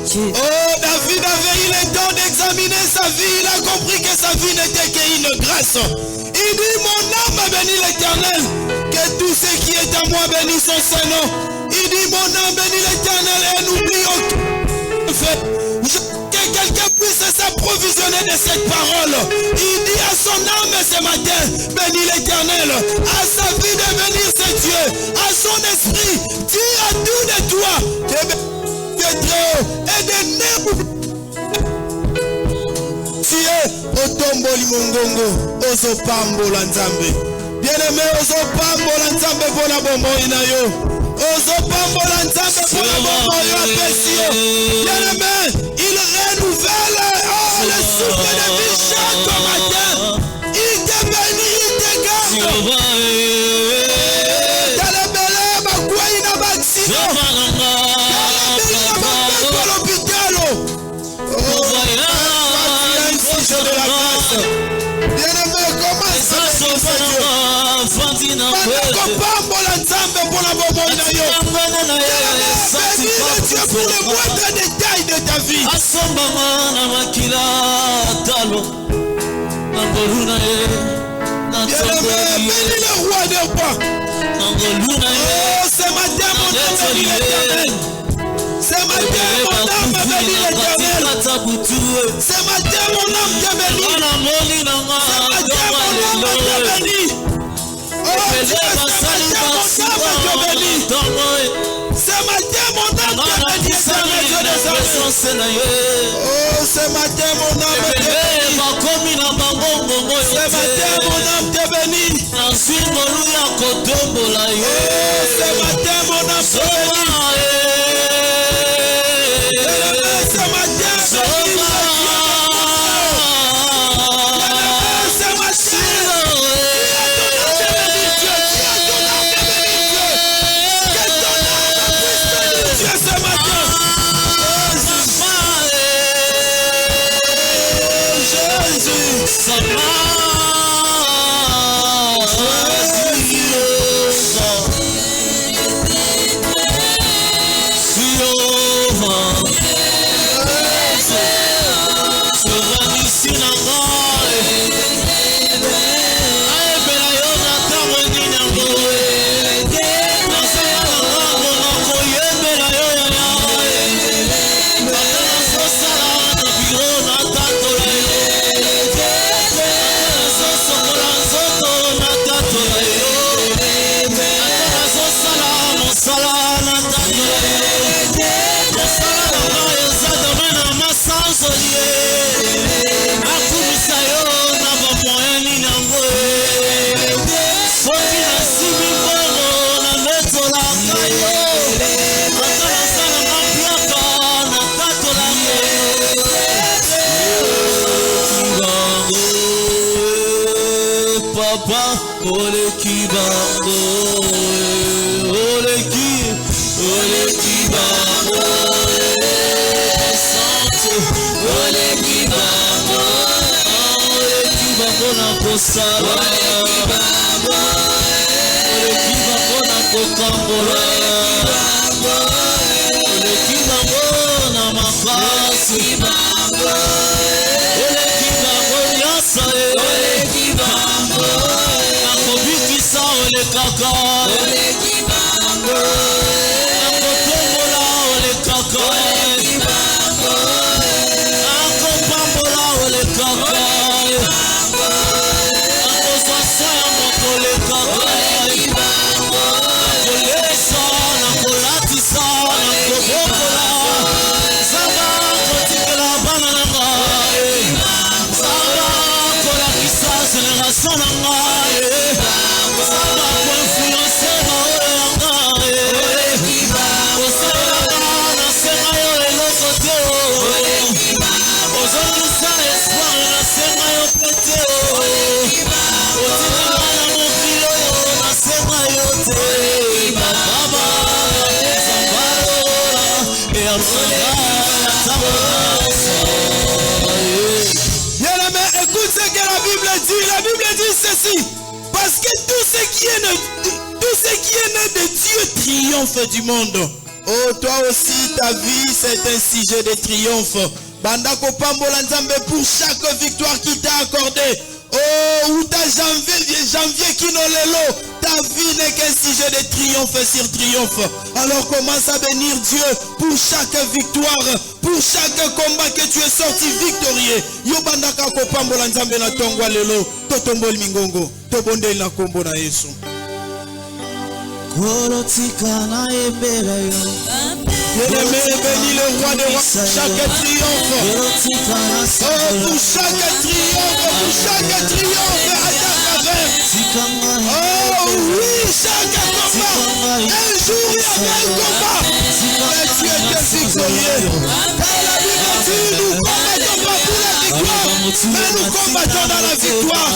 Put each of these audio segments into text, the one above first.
Dieu. Oh, David avait eu le temps d'examiner sa vie. Il a compris que sa vie n'était qu'une grâce. Il dit, mon âme bénit l'Éternel. Que tout ce qui est à moi bénisse son Saint-Nom. Il dit, mon âme bénit l'Éternel et n'oublie aucun fait. Que quelqu'un puisse s'approvisionner de cette parole. Il dit à son âme ce matin, bénis l'Éternel. À sa vie de bénir ses dieux. À son esprit, dis à tout de toi. Que Dieu très haut et de Dieu au tombo limongongo. Ozo pambo la nzambe. Bien-aimé, ozo pambo la nzambe pour la bombo inayo. Ozo pambo la nzambe pour la bombo yo apesio. Bien-aimé, il renouvelle le souffle de vie chaque matin. Il te bénit, il te garde. Dans le belé, ma quoi il n'a pas accident. Dans le belé, ma quoi pour l'hôpital. De la grâce. Bien-aimé, comment ça se fait Dieu? Pour la nzambe pour la bobo inayo. Bénis le Dieu pour le moindre détail de ta vie. Bien-aimé, bénis le roi des rois. Oh, ce matin mon âme bénit l'Éternel. Ce matin mon âme bénit l'Éternel. Ce matin mon âme te bénit. Ce matin mon âme te bénit. Oh Dieu, ce matin mon âme te bénit. Ce matin mon âme te bénit. Ce matin mon âme te bénit. Ce matin mon âme te bénit. Ce matin mon âme te Bien-aimé, écoute ce que la Bible dit. La Bible dit ceci. Parce que tout ce qui est né de Dieu triomphe du monde. Oh, toi aussi, ta vie, c'est un sujet de triomphe. Bandako Pambola Nzambe pour chaque victoire qui t'a accordée. Oh, ou ta janvier qui n'a l'élo. Ta vie n'est qu'un sujet de triomphe sur triomphe. Alors commence à bénir Dieu pour chaque victoire, pour chaque combat que tu es sorti victorieux. Yo bandaka ko Pambola Nzambe na tongwa lelo. Totombol mingongo. Tobonde na kombo na Yesu. Bien-aimé, bénis le roi des rois pour chaque triomphe. Oh, pour chaque triomphe, à ta faveur. Oh oui, chaque combat. Un jour, il y avait un combat. Mais tu étais victorieux. Car la Bible dit, nous combattons pas pour la victoire, mais nous combattons dans la victoire.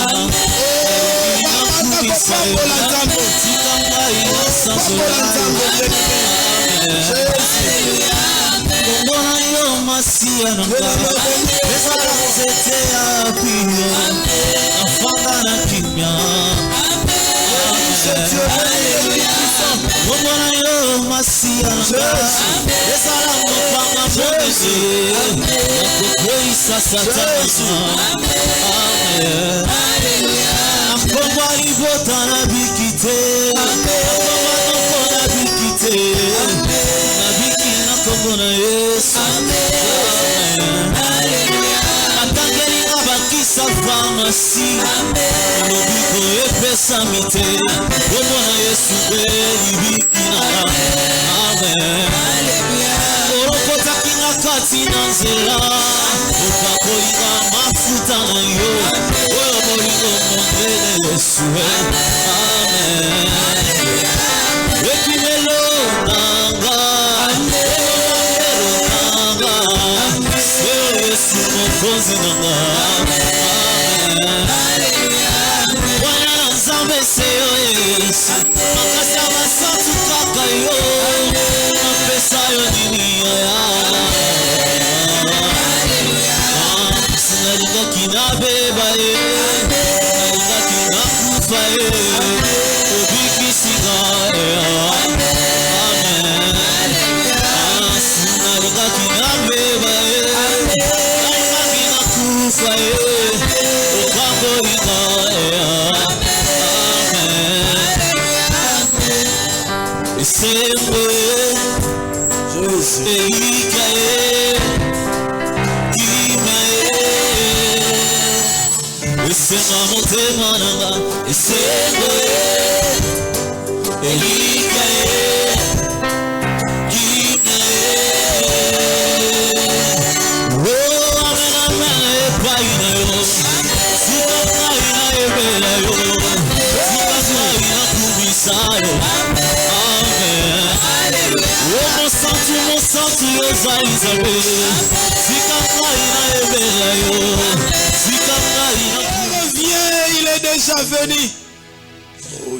Il est déjà venu.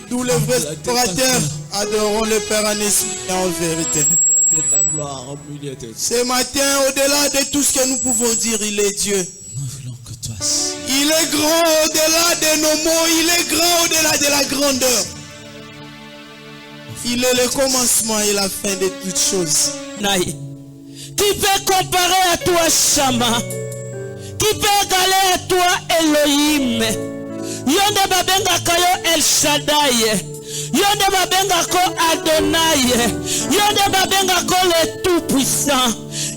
D'où les vrais adorateurs adorons le Père en esprit et en vérité. Ce matin, au-delà de tout ce que nous pouvons dire, il est Dieu. Il est grand au-delà de nos mots, il est grand au-delà de la grandeur. Il est le commencement et la fin de toutes choses. Qui peut comparer à toi, Shama? Qui peut égaler à toi, Elohim? Yonde babenga kayo El Shaddai. Yonde babenga ko Adonai. Yonde babenga ko le Tout-Puissant.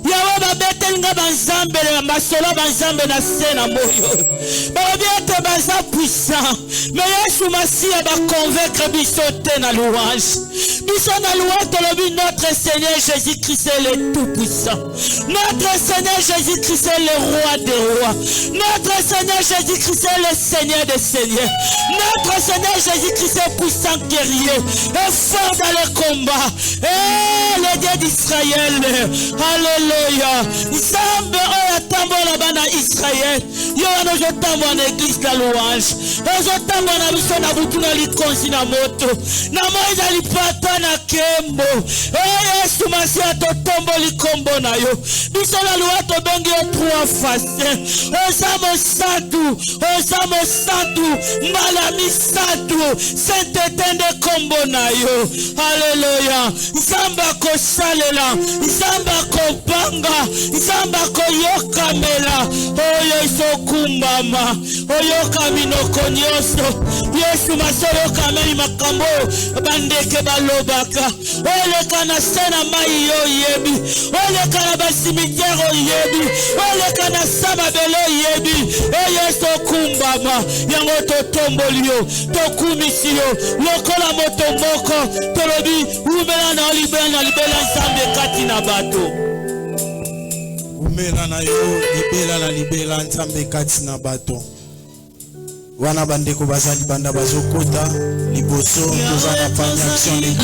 Yawe babetelinga banzambe na masolo banzambe na sena moyo. Babiete banza puissant. Mais Yesu Masia ba convaincre biso te na louange. Biso na louange tolobi notre Seigneur Jésus-Christ est le Tout-Puissant. Notre Seigneur Jésus-Christ est le Roi des rois. Notre Seigneur Jésus-Christ est le Seigneur des seigneurs. Notre Seigneur Jésus-Christ est puissant guerrier et fort dans le combat. Et le Dieu d'Israël. Alléluia. Nzambe oyo tambola bana Israël. Yo wana tambola na église la louange. Ozo tambola na biso na butu na likonzi na moto. Na Moïse alipata na kembo. Yesu Masia to tomboli kombo na yo. Biso la loi to bengi yo 3 faces. Osamo santu, malami santu, sentetende kombo na yo. Alléluia. Nzamba ko salela, nzamba ko banga, nzamba ko yokamela. Oyo isokumbama, oyo kaminoko nyoso. Yesu Masia kameli makambo bandeke balobaka. Ole kana sena mai yo yebi, ole kana basimitiero yebi, ole kana sama belo yebi. Yesu kumbama yango to tombolio to kumisio lokola moto moko tolobi umela na libela nzambe kati na bato. Umela na yo libela nzambe kati na bato. Wana bandeko bazali banda bazokota liboso tozana fanya action les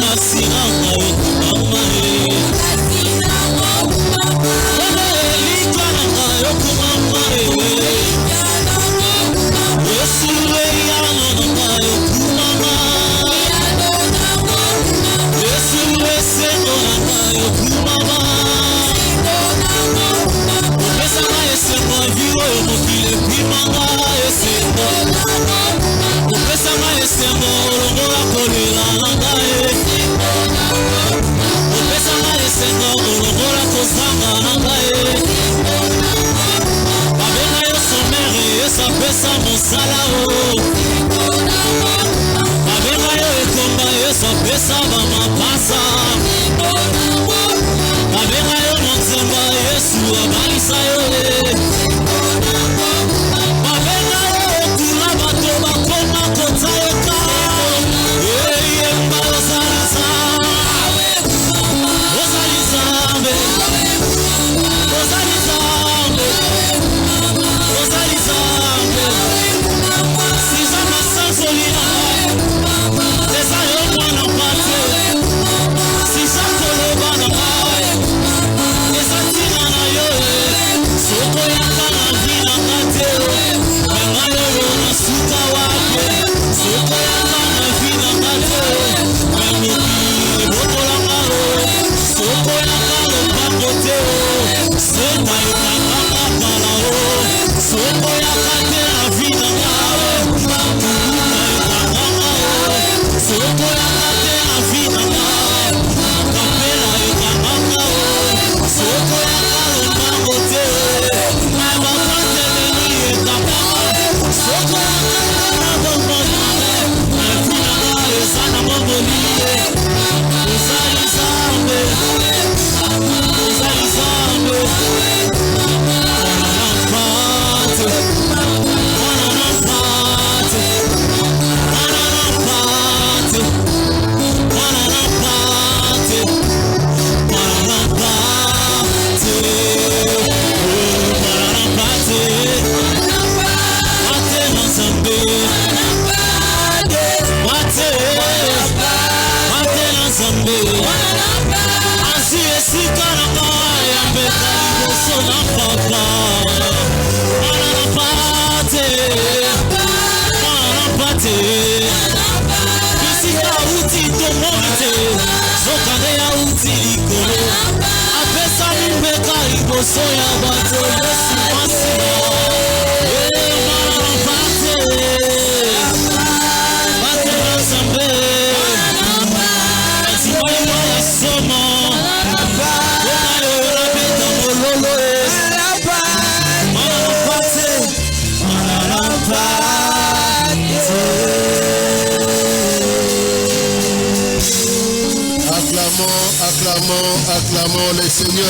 Acclamons le Seigneur.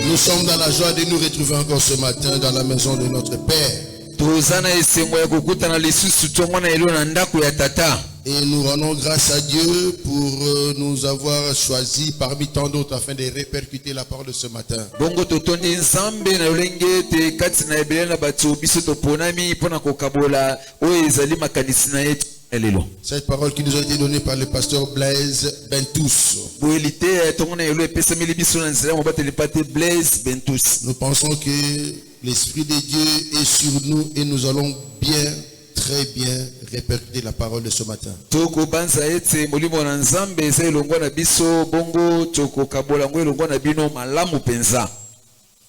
Nous sommes dans la joie de nous retrouver encore ce matin dans la maison de notre Père. Et nous rendons grâce à Dieu pour nous avoir choisis parmi tant d'autres afin de répercuter la parole de ce matin. elelo. Cette parole qui nous a été donnée par le pasteur Blaise Bentous. Nous pensons que l'Esprit de Dieu est sur nous et nous allons bien, très bien répercuter la parole de ce matin.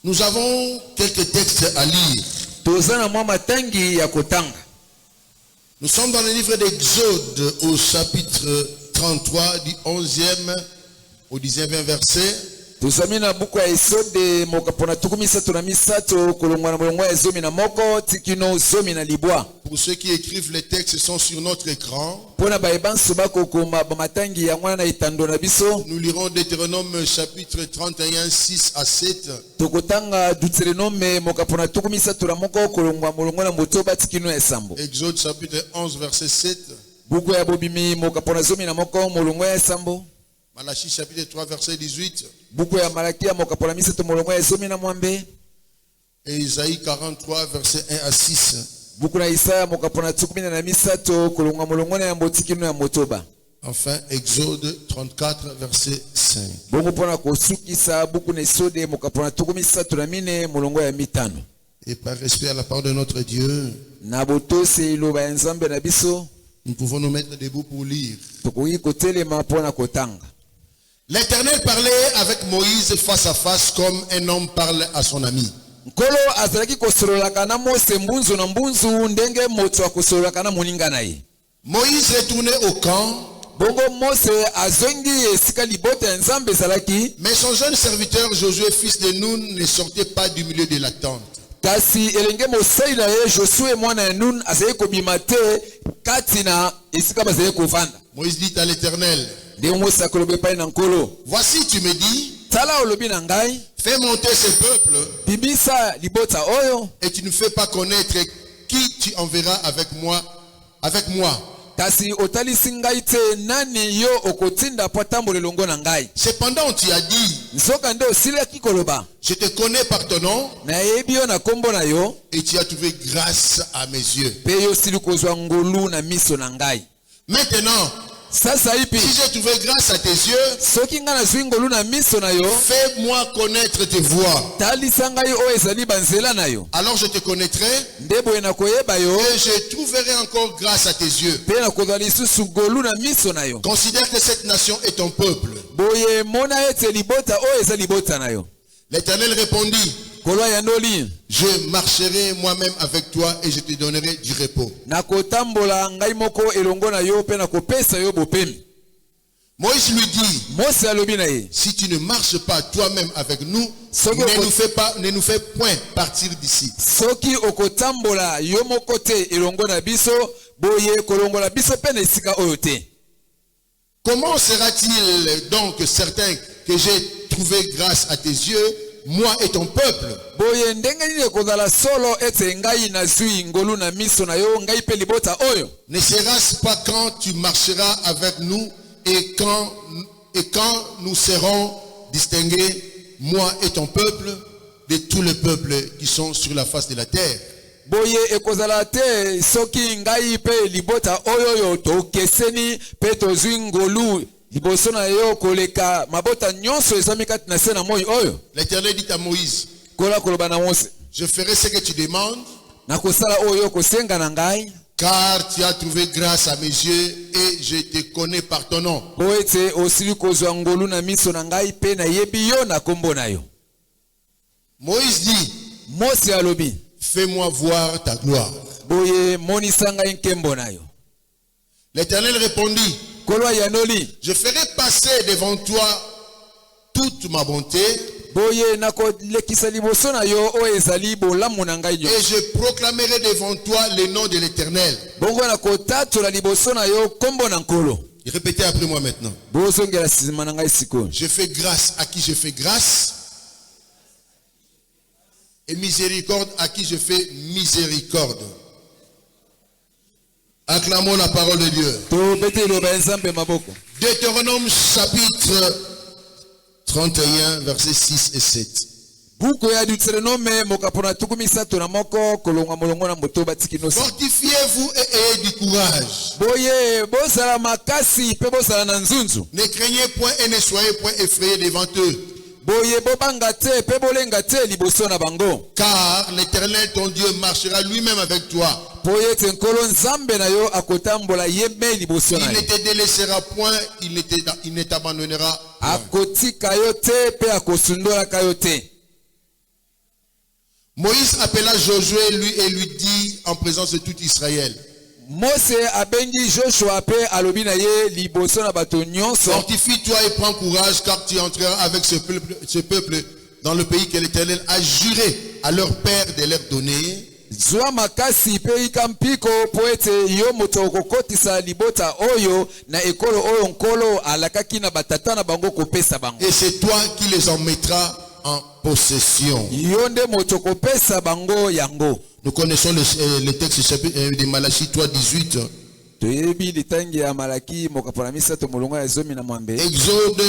Nous avons quelques textes à lire. Nous sommes dans le livre d'Exode au chapitre 33 du 11e au 19e verset. Pour ceux qui écrivent les textes sont sur notre écran. Nous lirons Deutéronome chapitre 31, 6 à 7. Exode chapitre 11 verset 7. Malachie chapitre 3 verset 18. Et Isaïe 43 verset 1 à 6. Enfin, Exode 34 verset 5. Et par respect à la parole de notre Dieu, nous pouvons nous mettre debout pour lire. L'Éternel parlait avec Moïse face à face comme un homme parle à son ami. Moïse retournait au camp, mais son jeune serviteur Josué, fils de Nun, ne sortait pas du milieu de la tente. Moïse dit à l'Éternel, voici, tu me dis, fais monter ce peuple et tu ne fais pas connaître qui tu enverras avec moi. Cependant tu as dit, je te connais par ton nom et tu as trouvé grâce à mes yeux. Maintenant, si j'ai trouvé grâce à tes yeux, fais-moi connaître tes voies. Alors je te connaîtrai et je trouverai encore grâce à tes yeux. Considère que cette nation est ton peuple. L'Éternel répondit, je marcherai moi-même avec toi et je te donnerai du repos. Moïse lui dit, si tu ne marches pas toi-même avec nous, ne nous fais point partir d'ici. Comment sera-t-il donc certain que j'ai trouvé grâce à tes yeux, moi et ton peuple? Ne sera-ce pas quand tu marcheras avec nous et quand nous serons distingués, moi et ton peuple, de tous les peuples qui sont sur la face de la terre? L'Éternel dit à Moïse, je ferai ce que tu demandes, car tu as trouvé grâce à mes yeux et je te connais par ton nom. Moïse dit, fais-moi voir ta gloire. L'Éternel répondit, je ferai passer devant toi toute ma bonté et je proclamerai devant toi le nom de l'Éternel. Répétez après moi maintenant. Je fais grâce à qui je fais grâce et miséricorde à qui je fais miséricorde. Acclamons la parole de Dieu. Deutéronome chapitre 31 versets 6 et 7. buku ya Deutéronome mokapona tukumi sato na moko kolonga molongo na moto batikinosi. Fortifiez-vous et ayez du courage. Boye bosala makasi pe bosala na nzunzu. Ne craignez point et ne soyez point effrayés devant eux. Boye bobanga te pe bolenga te liboso na bango. Car l'Éternel ton Dieu marchera lui-même avec toi. Boye tenkolo nzambe na yo akotambola yeme liboso na Il yo. ne te délaissera point, il ne t'abandonnera point. Akotika yo te pe akosundola ka yo te. Moïse appela Josué lui et lui dit en présence de tout Israël. Mose abengi Joshua pe alobi na ye liboso na bato nyonso. Fortifie-toi et prends courage car tu entreras avec ce peuple dans le pays que l'Éternel a juré à leur père de leur donner. Zwa makasi pe ikampiko po ete yo moto okokotisa libota oyo na ekolo oyo nkolo alakaki na batata na bango kopesa bango. Et c'est toi qui les en mettras en possession. Yonde moto kopesa bango yango. Nous connaissons le texte de Malachie 3:18. Toyebi litangi ya Malaki mokapona misato molongo ya zomi na mwambe. Exode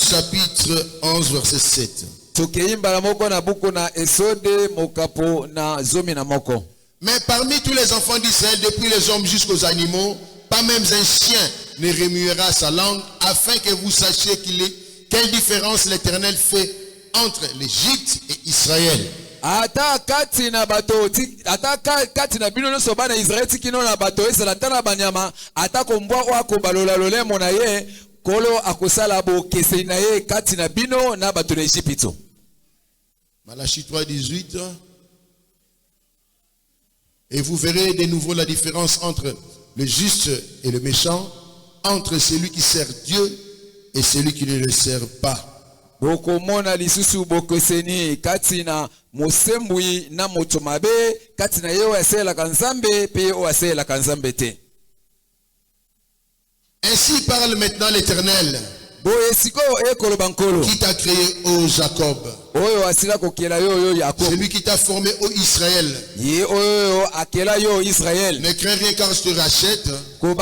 chapitre 11 verset 7. Tokeimba la moko na buku na Exode mokapo na zomi na moko. Mais parmi tous les enfants d'Israël, depuis les hommes jusqu'aux animaux, pas même un chien ne remuera sa langue, afin que vous sachiez quelle différence l'Éternel fait entre l'Égypte et Israël. Ata kati na bato ata kati na bino nyonso bana Israel tikino na bato esala tana banyama ata kombwa wako balola lolemo na ye kolo akosala bokeseni na ye kati na bino na bato na Egypte. Malachie 3:18. Et vous verrez de nouveau la différence entre le juste et le méchant, entre celui qui sert Dieu et celui qui ne le sert pas. Bokomona lisusu bokeseni kati na mosembui na moto mabe kati na ye asela kanzambe pe o asela kanzambe te. Ainsi parle maintenant l'Éternel qui t'a créé, ô Jacob. Celui qui t'a formé, ô Israël. Ne crains rien car je te rachète. Je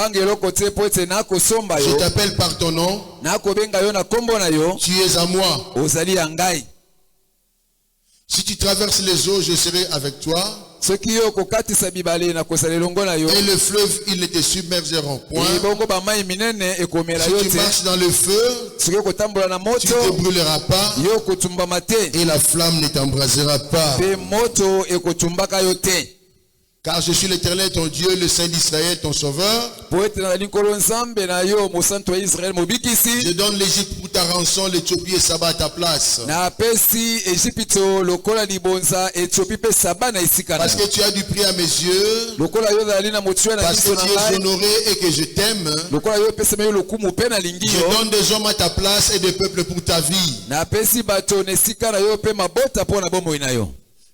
t'appelle par ton nom. Tu es à moi. Si tu traverses les eaux, je serai avec toi. Et le fleuve, ils ne te submergeront point. Si tu marches dans le feu, tu ne te brûleras pas. Et la flamme ne t'embrasera pas. Car je suis l'Éternel ton Dieu, le Saint d'Israël, ton sauveur. Je donne l'Égypte pour ta rançon, l'Éthiopie et Saba à ta place. Parce que tu as du prix à mes yeux. Parce que tu es honoré et que je t'aime. Je donne des hommes à ta place et des peuples pour ta vie.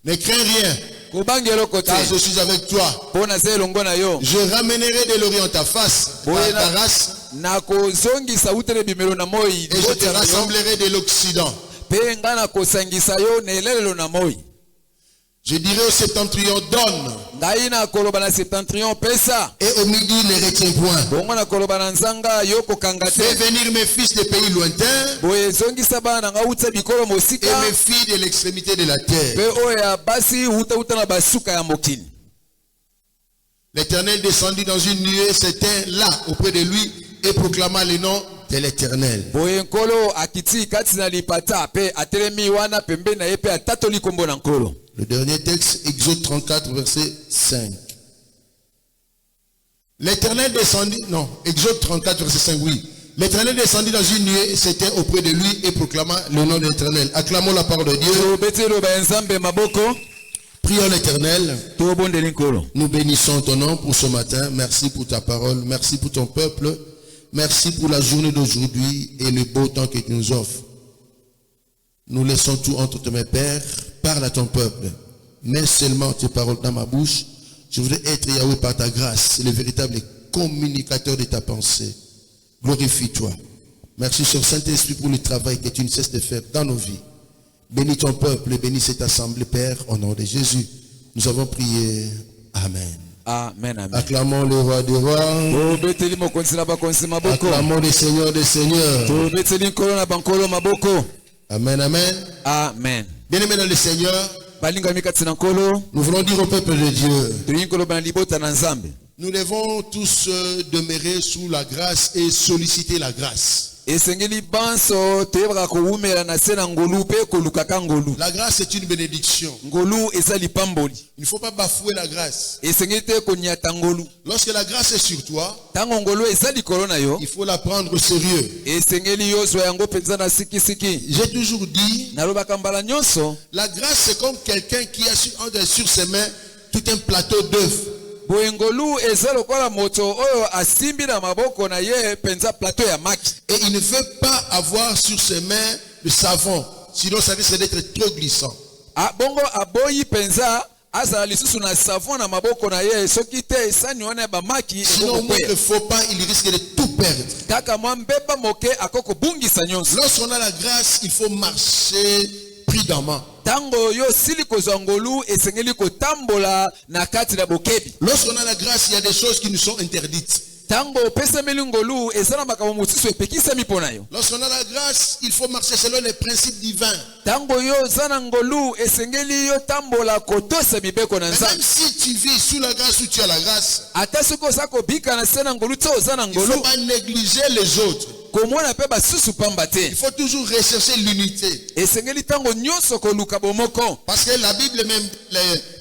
Ne crains rien. Car je suis avec toi. Je ramènerai de l'Orient ta face, ta race. Et je te rassemblerai de l'Occident. Je dirai au septentrion, donne. Et au midi, ne retiens point. Fais venir mes fils des pays lointains. Et mes filles de l'extrémité de la terre. L'Éternel descendit dans une nuée, s'était là auprès de lui et proclama le nom de l'Éternel. Le dernier texte, Exode 34, verset 5. L'Éternel descendit, non, Exode 34, verset 5, oui. L'Éternel descendit dans une nuée, s'était auprès de lui et proclama le nom de l'Éternel. Acclamons la parole de Dieu. Prions l'Éternel. Nous bénissons ton nom pour ce matin. Merci pour ta parole. Merci pour ton peuple. Merci pour la journée d'aujourd'hui et le beau temps que tu nous offres. Nous laissons tout entre tes mains, Père. Parle à ton peuple. Mets seulement tes paroles dans ma bouche. Je voudrais être, Yahweh, par ta grâce, le véritable communicateur de ta pensée. Glorifie-toi. Merci, cher Saint-Esprit, pour le travail que tu ne cesses de faire dans nos vies. Bénis ton peuple et bénis cette assemblée, Père, au nom de Jésus. Nous avons prié. Amen. Amen, amen. Acclamons le roi des rois. Acclamons le Seigneur des seigneurs. Amen, Amen, amen. amen. Bien-aimés dans le Seigneur, balingami kati na nkolo nous voulons dire au peuple de Dieu, tolingi koloba na libota na nzambe nous devons tous demeurer sous la grâce et solliciter la grâce. esengeli banso toyebaka kowumela na se na ngolu mpe kolukaka ngolu. La grâce est une bénédiction. Ngolu eza lipamboli. Il ne faut pas bafouer la grâce. Esengeli te konyata ngolu. Lorsque la grâce est sur toi, tango ngolu eza likolo na yo, il faut la prendre au sérieux. esengeli yo zwa yango penza na sikisiki. J'ai toujours dit, nalobaka mbala nyonso, la grâce c'est comme quelqu'un qui a sur ses mains tout un plateau d'œufs. boengolu eza lokola moto oyo asimbi na maboko na ye penza plateau ya maki. Et il ne veut pas avoir sur ses mains le savon, sinon ça risque d'être trop glissant. Bongo aboyi penza azala lisusu na savon na maboko na ye soki te esani wana ba maki. Sinon moi ne faut pas, il risque de tout perdre. Kaka mwa mbeba moke akoko bungisa nyonso. Lorsqu'on a la grâce, il faut marcher prudemment. Tango yo sili kozwa ngolu esengeli kotambola na kati na bokebi. Lorsqu'on a la grâce, il y a des choses qui nous sont interdites. Tango pesemeli ngolu ezana makambo mosusu epekisami mpona yo. Lorsqu'on a la grâce, il faut marcher selon les principes divins. Tango yo zana ngolu esengeli yo tambola kotosa mibeko na nzambe. Même si tu vis sous la grâce ou tu as la grâce, ata soko sako bika na sena ngolu tso zana il ne ngolu. faut pas négliger les autres. Komona pe basusu pamba te. Il faut toujours rechercher l'unité. Esengeli tango nyonso koluka bomoko. Parce que la Bible même,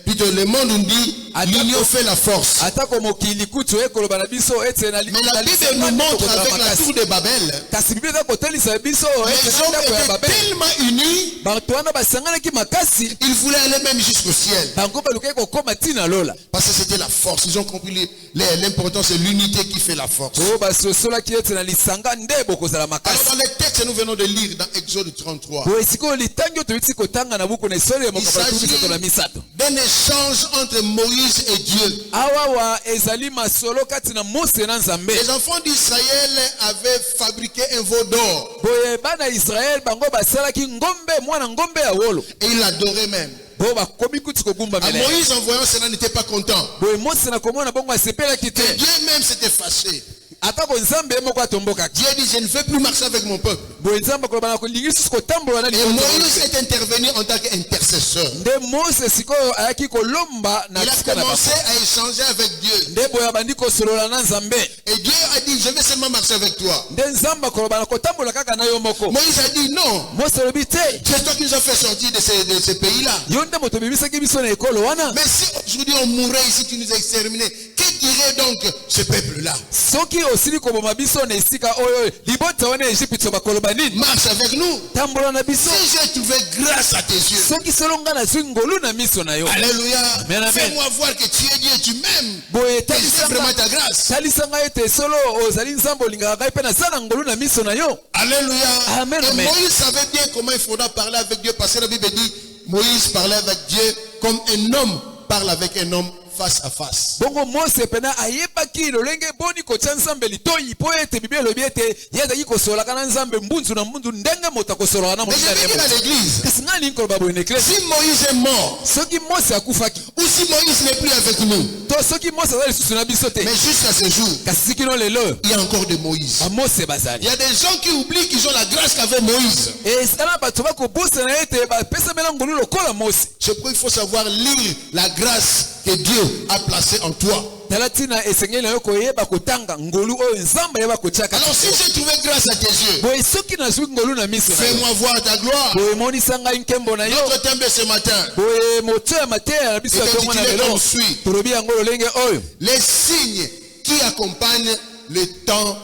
plutôt le monde nous dit, l'union fait la force. Atako mokili kutu ekoloba na biso ete na Mais la Bible nous montre avec la tour de Babel, kasi Biblia kotelisa biso les hommes étaient tellement unis, bantu wana basanganaki makasi ils voulaient aller même jusqu'au ciel. bango balukaki kokoma tina lola Parce que c'était la force. Ils ont compris l'importance de l'unité qui fait la force. o basosolaki ete na lisanga nde bokozala Alors makasi. dans les textes que nous venons de lire dans Exode 33, boye sikoyo litangi oyo toyuti kotanga na buku na esolo ya mokolo misato na misato. d'un échange entre Moïse et Dieu. awawa ezali masolo kati na mose na nzambe. Les enfants d'Israël avaient fabriqué un veau d'or boye bana israel bango basalaki ngombe mwana ngombe ya wolo. et ils l'adoraient même. bo bakomi kuti kogumbamela ye. Moïse, en voyant cela, n'était pas content. boye mose na komona bongo asepelaki Et te. Dieu même s'était fâché. atako nzambe ye moko atombokaki. Dieu dit, je ne vais plus marcher avec mon peuple. boye nzambe akoloba na kolingi lisusu kotambola na Et libota Moïse na est intervenu en tant qu'intercesseur. nde mose sikoyo ayaki kolomba na Il a tika na commencé bango. à échanger avec Dieu. nde boye abandi kosolola na nzambe. Et Dieu a dit, je vais seulement marcher avec toi. nde nzambe akoloba na kotambola kaka na yo moko. Moïse a dit, non, mose alobi te c'est toi qui nous as fait sortir de ce pays-là. yo nde moto obimisaki biso na ekolo wana. Mais si aujourd'hui on mourait ici, tu nous as exterminés, que dirait donc ce peuple-là? soki osili koboma biso na esika oyo libota wana Ejipito bakoloba nini. Marche avec nous. tambola na biso. Si j'ai trouvé grâce à tes yeux. soki solo nga nazwi ngolu na miso na yo. Alléluia. Amen, amen. Fais-moi voir que tu es Dieu, tu m'aimes. boye Et c'est vraiment ta grâce. talisanga ete solo ozali nzambe olingaka ngai mpe naza na ngolu na miso na yo. Alléluia. Amen, Et amen. Moïse savait bien comment il faudra parler avec Dieu. Parce que la Bible dit, Moïse parlait avec Dieu comme un homme parle avec un homme face à face. bongo mose pena ayebaki lolenge boni kotia nzambe litoyi po ete biblia elobi ete ye azalaki kosololaka na nzambe mbunzu na mbunzu ndenge moto akosololaka na Mais je vais dire à l'église, kasi ngai lingi koloba boye na eklesi. si Moïse est mort, soki mose akufaki ou si Moïse n'est plus avec nous, to soki mose aza lisusu na biso te mais jusqu'à ce jour, kasi sikino lelo il y a encore de Moïse. bamose Il bazali y a des gens qui oublient qu'ils ont la grâce qu'avait Moïse. esala bato bakobosana ete bapesamela ngolu lokola mose. C'est pourquoi il faut savoir lire la grâce que Dieu a placée en toi. tala ntina esengeli na yo koyeba kotanga ngolu oyo nzambe ayeba kotiaka. Alors si j'ai trouvé grâce à tes yeux, boye soki nazwi ngolu na miso na yo fais-moi voir ta gloire. boye monisa ngai nkembo na yo. Notre thème de ce matin, boye moto ya mateya na biso ya est tongo na intitulé lelo comme suit. tolobi yango lolenge oyo. Les signes qui accompagnent le temps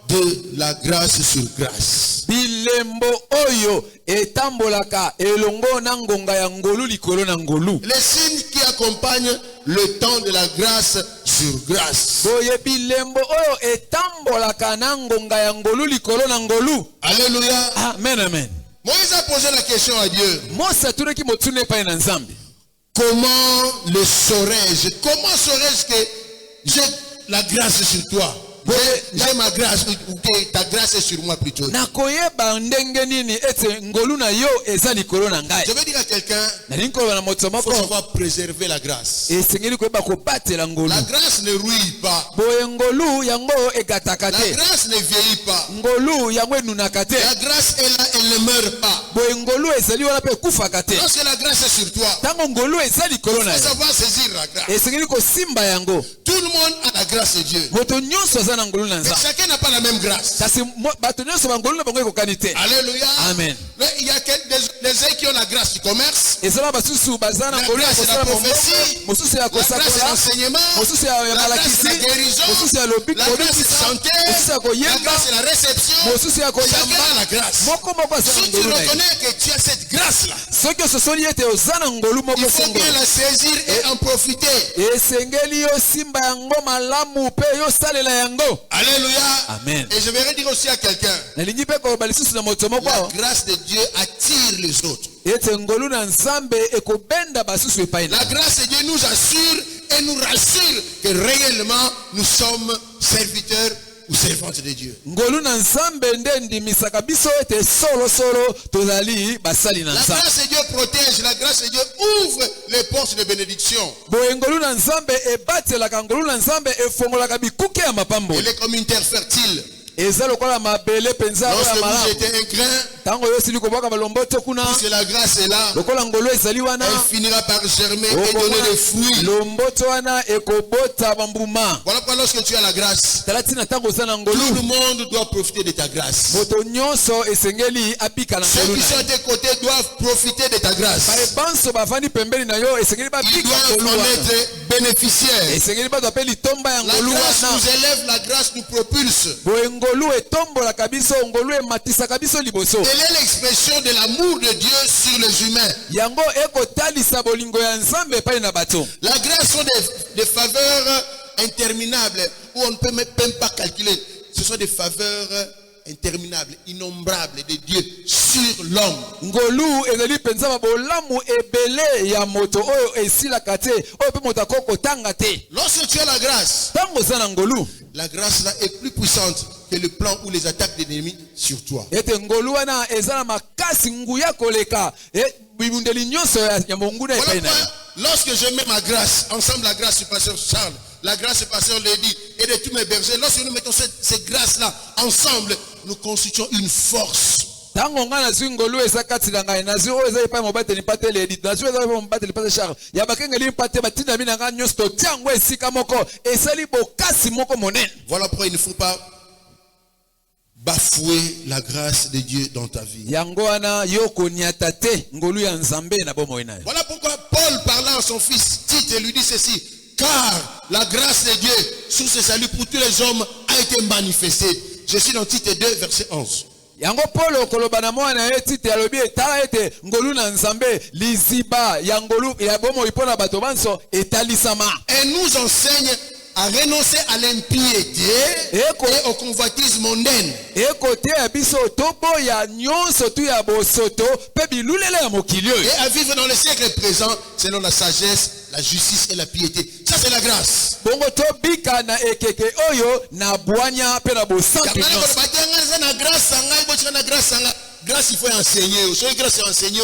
de la grâce sur grâce. bilembo oyo etambolaka elongo na ngonga ya ngolu likolo na ngolu. Les signes qui accompagnent le temps de la grâce sur grâce. boye bilembo oyo etambolaka na ngonga ya ngolu likolo na ngolu. Alléluia. amen amen. Moïse a posé la question à Dieu. mose atunaki motuna epai na nzambe. Comment le saurais-je? Comment saurais-je que j'ai la grâce sur toi? J'ai ma grâce, ou que ta grâce est sur moi plutôt. nakoyeba ndenge nini ete ngolu na yo eza likolo na ngai. Je veux dire à quelqu'un, nalingi koloba na moto il faut moko savoir préserver la grâce. esengeli koyeba kobatela ngolu. La grâce ne rouille pas. boye ngolu yango egataka La te. grâce ne vieillit pas. ngolu yango enunaka te. La grâce est là, elle ne meurt pas. boye ngolu ezali wana mpe ekufaka te. Lorsque la grâce est sur toi, ntango ngolu eza likolo na il faut yo savoir saisir la grâce. esengeli kosimba yango. Tout le monde a la grâce de Dieu. moto nyonso aza na ngolu na Mais nzambe. chacun n'a pas la même grâce. kasi bato nyonso bangolu na bango ekokani te. Alléluia. Amen. Mais il y a des uns qui ont la grâce du commerce, ezala basusu baza na ngolu ya grâce de la kosala prophétie, mombongo mosusu ya la grâce de kosakola l'enseignement, mosusu ya la grâce de malakisi la guérison, mosusu ya la grâce de kobikisa chanter, mosusu ya la koyemba grâce de la réception. mosusu ya Chacun koyamba a la grâce. moko moko aza na Si tu ngolu na ye. reconnais que tu as cette grâce-là, soki ososoli ete oza na ngolu moko il faut bien songolo la saisir et en profiter. esengeli yosimba yango malamu mpe yosalela yango. Alléluia. Amen. Et je vais dire aussi à quelqu'un, nalingi mpe koloba lisusu na moto moko la grâce de Dieu attire les autres. ete ngolu na nzambe ekobenda basusu epai na La grâce de Dieu nous assure et nous rassure que réellement nous sommes serviteurs ou servantes de Dieu. ngolu na nzambe nde endimisaka biso ete solosolo tozali basali na La nzambe. grâce de Dieu protège, la grâce de Dieu ouvre les portes de bénédiction. boye ngolu na nzambe ebatelaka ngolu na nzambe efongolaka bikuke ya mapambo. Elle est comme une terre fertile. eza lokola mabele mpenza oyo Lorsque ya vous malamu. jetez un grain, ntango yosili kobwaka balomboto kuna puisque la grâce est là, lokola ngolu ezali wana elle finira par germer et donner des fruits. lomboto wana ekobota bambuma. Voilà pourquoi lorsque tu as la grâce, tala ntina ntango oza na tout le ngolu monde doit profiter de ta grâce. moto nyonso esengeli abika na Ceux ngolu qui na sont ye. à tes côtés doivent profiter de ta grâce. baebanso bavandi pembeni na yo esengeli Ils babika doivent ngolu en wana. être bénéficiaires. esengeli bato ape litomba ya La ngolu grâce wana. nous élève, la grâce nous propulse. boye ngolu etombolaka biso ngolu ematisaka biso liboso. Elle est l'expression de l'amour de Dieu sur les humains. yango ekotalisa bolingo ya nzambe epai na bato. La grâce sont des faveurs interminables où on ne peut même pas calculer. Ce sont des faveurs interminables, innombrables de Dieu sur l'homme. ngolu ezali mpenza babolamu ebele ya moto oyo esilaka te oyo mpe moto akoki kotanga te. Lorsque tu as la grâce, ntango oza na ngolu la grâce là est plus puissante que le plan ou les attaques de l'ennemi sur toi. ete ngolu wana eza na makasi nguya koleka bibundeli nyonso ya monguna Voilà epai na yo. pourquoi, lorsque je mets ma grâce, ensemble la grâce du pasteur Charles, la grâce du pasteur Lady et de tous mes bergers, lorsque nous mettons ces grâces-là ensemble, nous constituons une force. ntango ngai nazwi ngolu eza kati na ngai nazwi oyo eza epai mobateli mpatele edit nazwi eza epai mobateli mpate charles ya bakengeli mpate batindami na ngai nyonso totia yango esika moko esali bokasi moko monene. Voilà pourquoi il ne faut pas bafouer la grâce de Dieu dans ta vie. yango wana yo koniata te ngolu ya nzambe na bomoi na yo. Voilà pourquoi Paul parlant à son fils Tite lui dit ceci: car la grâce de Dieu sur ce salut pour tous les hommes a été manifestée. Je suis dans Tite 2 verset 11. yango Paul koloba na mwana ye Tite alobi etala ete ngolu na nzambe liziba ya ngolu ya bomoi mpo na bato banso etalisama. Et nous enseigne à renoncer à l'impiété et au convoitisme mondaine. ekote ya biso toboya nyonso tu ya bosoto mpe bilulele ya mokili oyo. Et à vivre dans le siècle présent selon la sagesse, la justice et la piété. Ça c'est la grâce. bongo tobika na ekeke oyo na bwanya mpe na bosantu nyonso. Grâce, il faut enseigner. Si grâce est enseignée,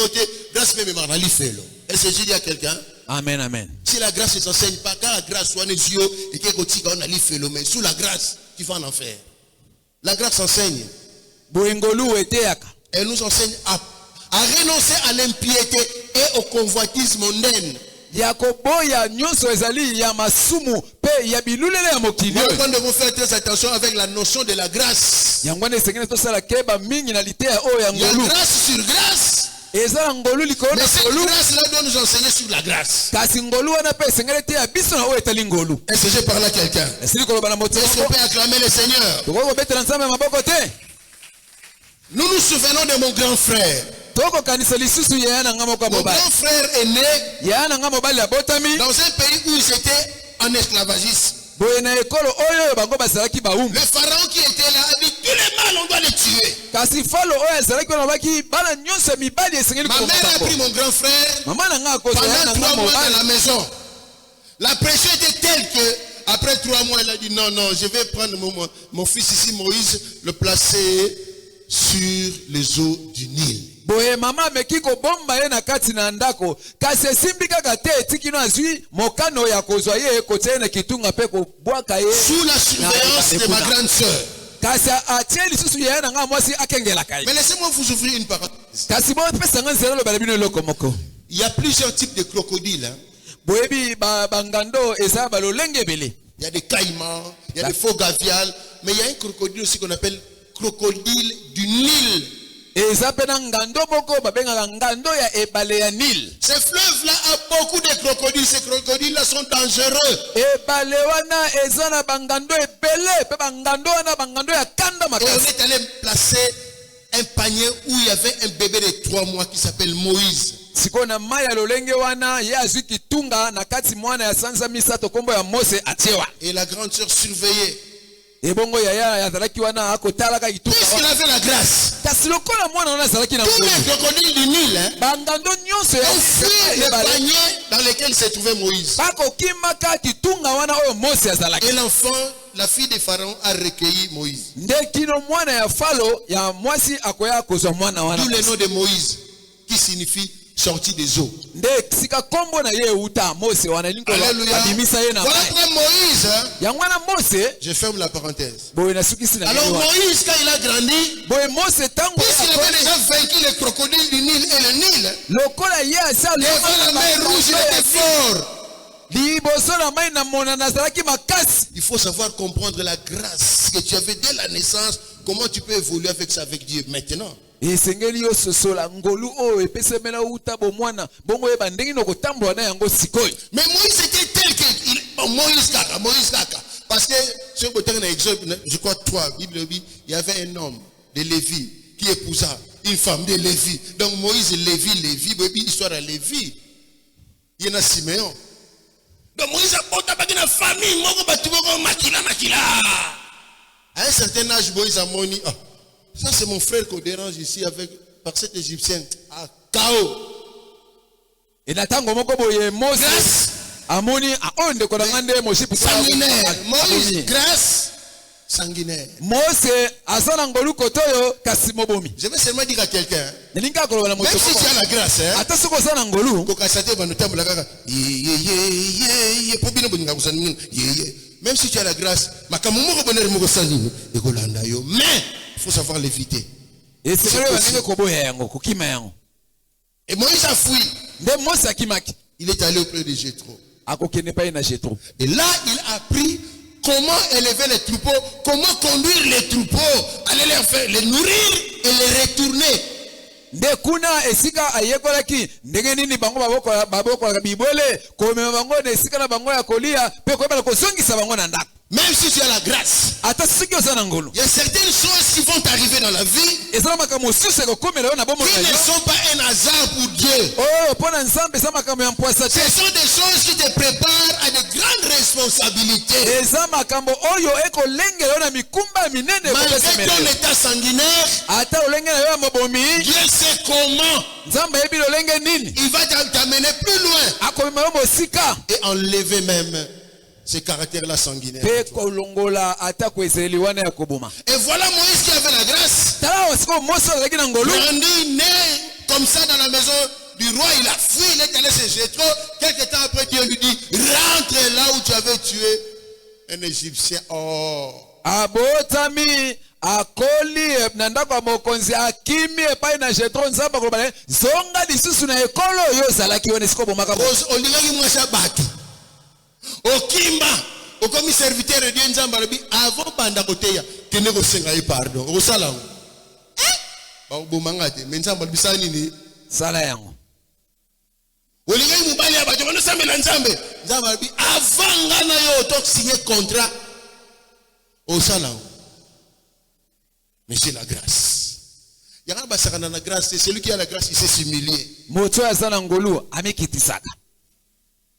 grâce peut même en faire. Est-ce que je dis à quelqu'un? Amen, amen. Si la grâce ne s'enseigne pas, quand la grâce soit les yeux et que on a fait, mais sous la grâce, tu vas en enfer. La grâce enseigne. boengolu eteyaka. Elle nous enseigne à renoncer à l'impiété et au convoitisme mondaine. ya koboya nyonso ezali ya masumu pe ya bilulele ya mokili Nous oyo. devons faire très attention avec la notion de la grâce. yango wana esengeli tosala keba mingi na liteya oyo ya Il y a ngolu. grâce sur grâce. eza na ngolu likolo Mais na cette ngolu grâce-là doit nous enseigner sur la grâce. kasi ngolu wana mpe esengeli eteya biso na oyo etali ngolu. Est-ce que j'ai parlé à quelqu'un? esili koloba na moto Est-ce qu'on peut acclamer le Seigneur? tokoki kobetela nzambe ya maboko te. Nous nous souvenons de mon grand frère. tokokanisa lisusu yaya na nga moko ya Mon mobali. grand frère est né yaya na nga mobali abotami dans un pays où ils étaient en esclavagisme. boye na ekolo oyo bango bazalaki bawumbu. Le pharaon qui était là a dit tous les mâles on doit les tuer. kasi falo oyo azalaki wana alobaki bana nyonso ya mibali esengeli Ma mère a kokoma pris mon grand frère mama na nga akoza yaya pendant na nga 3 mois dans mobali. la maison. La pression était telle que Après 3 mois, il a dit non, non, je vais prendre mon fils ici, Moïse, le placer sur les eaux du Nil. Boye mama mekiko bomba ye na kati na ndako kasi simbi kaka te etikino azwi mokano ya kozwa ye kotie na kitunga pe ko bwaka ye Sous la surveillance de ma grande sœur. kasi atie lisusu ye na nga mwasi akengelaka ye Mais laissez-moi vous ouvrir une parenthèse. kasi bo pesa nga nzela lo balabino eloko moko Il y a plusieurs types de crocodiles. Hein. boyebi bangando eza balolenge ebele Il y a des caïmans, il y a des faux gavials, mais il y a un crocodile aussi qu'on appelle crocodile du Nil. eza pe na ngando moko babengaka ngando ya ebale ya Nil. Ces fleuves-là ont beaucoup de crocodiles. Ces crocodiles-là sont dangereux. ebale wana eza na bangando ebele pe bangando wana bangando ya kanda Et on makasi est allé placer un panier où il y avait un bébé de 3 mois qui s'appelle Moïse. siko na mai ya lolenge wana ye azwi kitunga na kati mwana ya sanza misato kombo ya Mose atiewa Et la grande sœur surveillait. ebongo yaya azalaki wana akotalaka kitunga Puisqu'il wana. avait la grâce, kasi lokola mwana wana azalaki na tous ngolu les crocodiles du Nil hein, bangando nyonso ont fui le ya panier dans lequel se trouvait Moïse. bakokimaka kitunga wana oyo Mose azalaki Et l'enfant, la fille de Pharaon, a recueilli Moïse. nde kino mwana ya falo ya mwasi akoya kozwa mwana wana D'où le nom de Moïse, qui signifie sorti des eaux. nde sika kombo na ye euta Mose wana Alléluia. babimisa ye na Voilà mai pourquoi Moïse, hein, yango wana Mose je ferme la parenthèse. boye nasukisi na Alors bino wana. Moïse, quand il a grandi, boye Mose tango puisqu'il avait déjà vaincu les crocodiles du Nil et le Nil, lokola ye asa devant la mer rouge, il était fort. liboso na mai na mona nazalaki makasi Il faut savoir comprendre la grâce que tu avais dès la naissance. Comment tu peux évoluer avec ça avec Dieu maintenant? esengeli yo sosola ngolu oyo epesemela uta bomwana bongo yeba ndenge nokotambola na yango sikoyo Mais Moïse était tel que Moïse Kaka. Parce que sur le terrain d'Exode, je crois 3, Bible dit, il y avait un homme de Lévi qui épousa une femme de Lévi. Donc Moïse, Lévi, histoire à Lévi. Il y en a Siméon. Donc Moïse a porté une famille, makila. À un certain âge, Moïse a moni. Ah, ça c'est mon frère qu'on dérange ici par cet Égyptien. Ah, KO. enatango moko boye Mose Grâce. amoni oyo ndeko na nga nde moshipi Sanguinaire. Moïse, grâce sanguinaire. Mose aza na ngolu koto oyo kasi mobomi Je vais seulement dire à quelqu'un, nelingi koloba na même moto si tu as la grâce, hein, ata soki oza na ngolu même si tu as la grâce, mais il faut savoir l'éviter. esengeli oyo bandenge koboya yango kokima yango Et Moïse a fui. nde Mose akimaki Il est allé auprès de Jéthro. akokende epai na Jetro Et là, il a appris comment élever les troupeaux, comment conduire les troupeaux, aller les faire, les nourrir et les retourner. nde kuna esika ayekolaki ndenge nini bango babokolaka bibwele komema bango na esika na bango ya kolia mpe koyebala kozongisa bango na ndako Même si tu as la grâce, ata soki oza na ngolu il y a certaines choses qui vont arriver dans la vie ezala makambo mosusu ekokomela yo na bomoi qui na ne yo sont pas un hasard pour Dieu. oyo mpo na nzambe eza makambo ya mpwasa Ce te sont des choses qui te préparent à de grandes responsabilités. eza makambo oyo ekolengela yo na mikumba ya minene Malgré ekopesemela ton yo. état sanguinaire, ata lolenge na yo ya mobomi Dieu sait comment nzambe ayebi lolenge nini il va t'amener plus loin akomema yo mosika et enlever même ce caractère-là sanguinaire. mpe kolongola ata koezeli wana ya koboma Et voilà Moïse qui avait la grâce, tala wa sikoyo Mose azalaki na ngolu grandi, né comme ça dans la maison du roi, il a fui, il est allé chez Jéthro. Quelque temps après, Dieu lui dit, rentre là où tu avais tué un Égyptien. Oh. abotami akoli na ndako ya mokonzi akimi epai na Jetro nzambe akoloba na ye zonga lisusu na ekolo oyo ozalaki wana esika obomaka Olingaki mwasi bato. Okimba. Okomi serviteur de Dieu nzamba lobi avant banda koteya kene ko senga ye pardon. Osala. Ba obomanga te. Mais nzamba lobi sala nini? sala yango Olingaki mobali ya bato bano sambela nzambe. Nzamba lobi avant ngana yo to signer contrat. Osala. Mais c'est la grâce. Yanga basakana na grâce, c'est celui qui a la grâce, il sait s'humilier. moto oyo aza na ngolu amikitisaka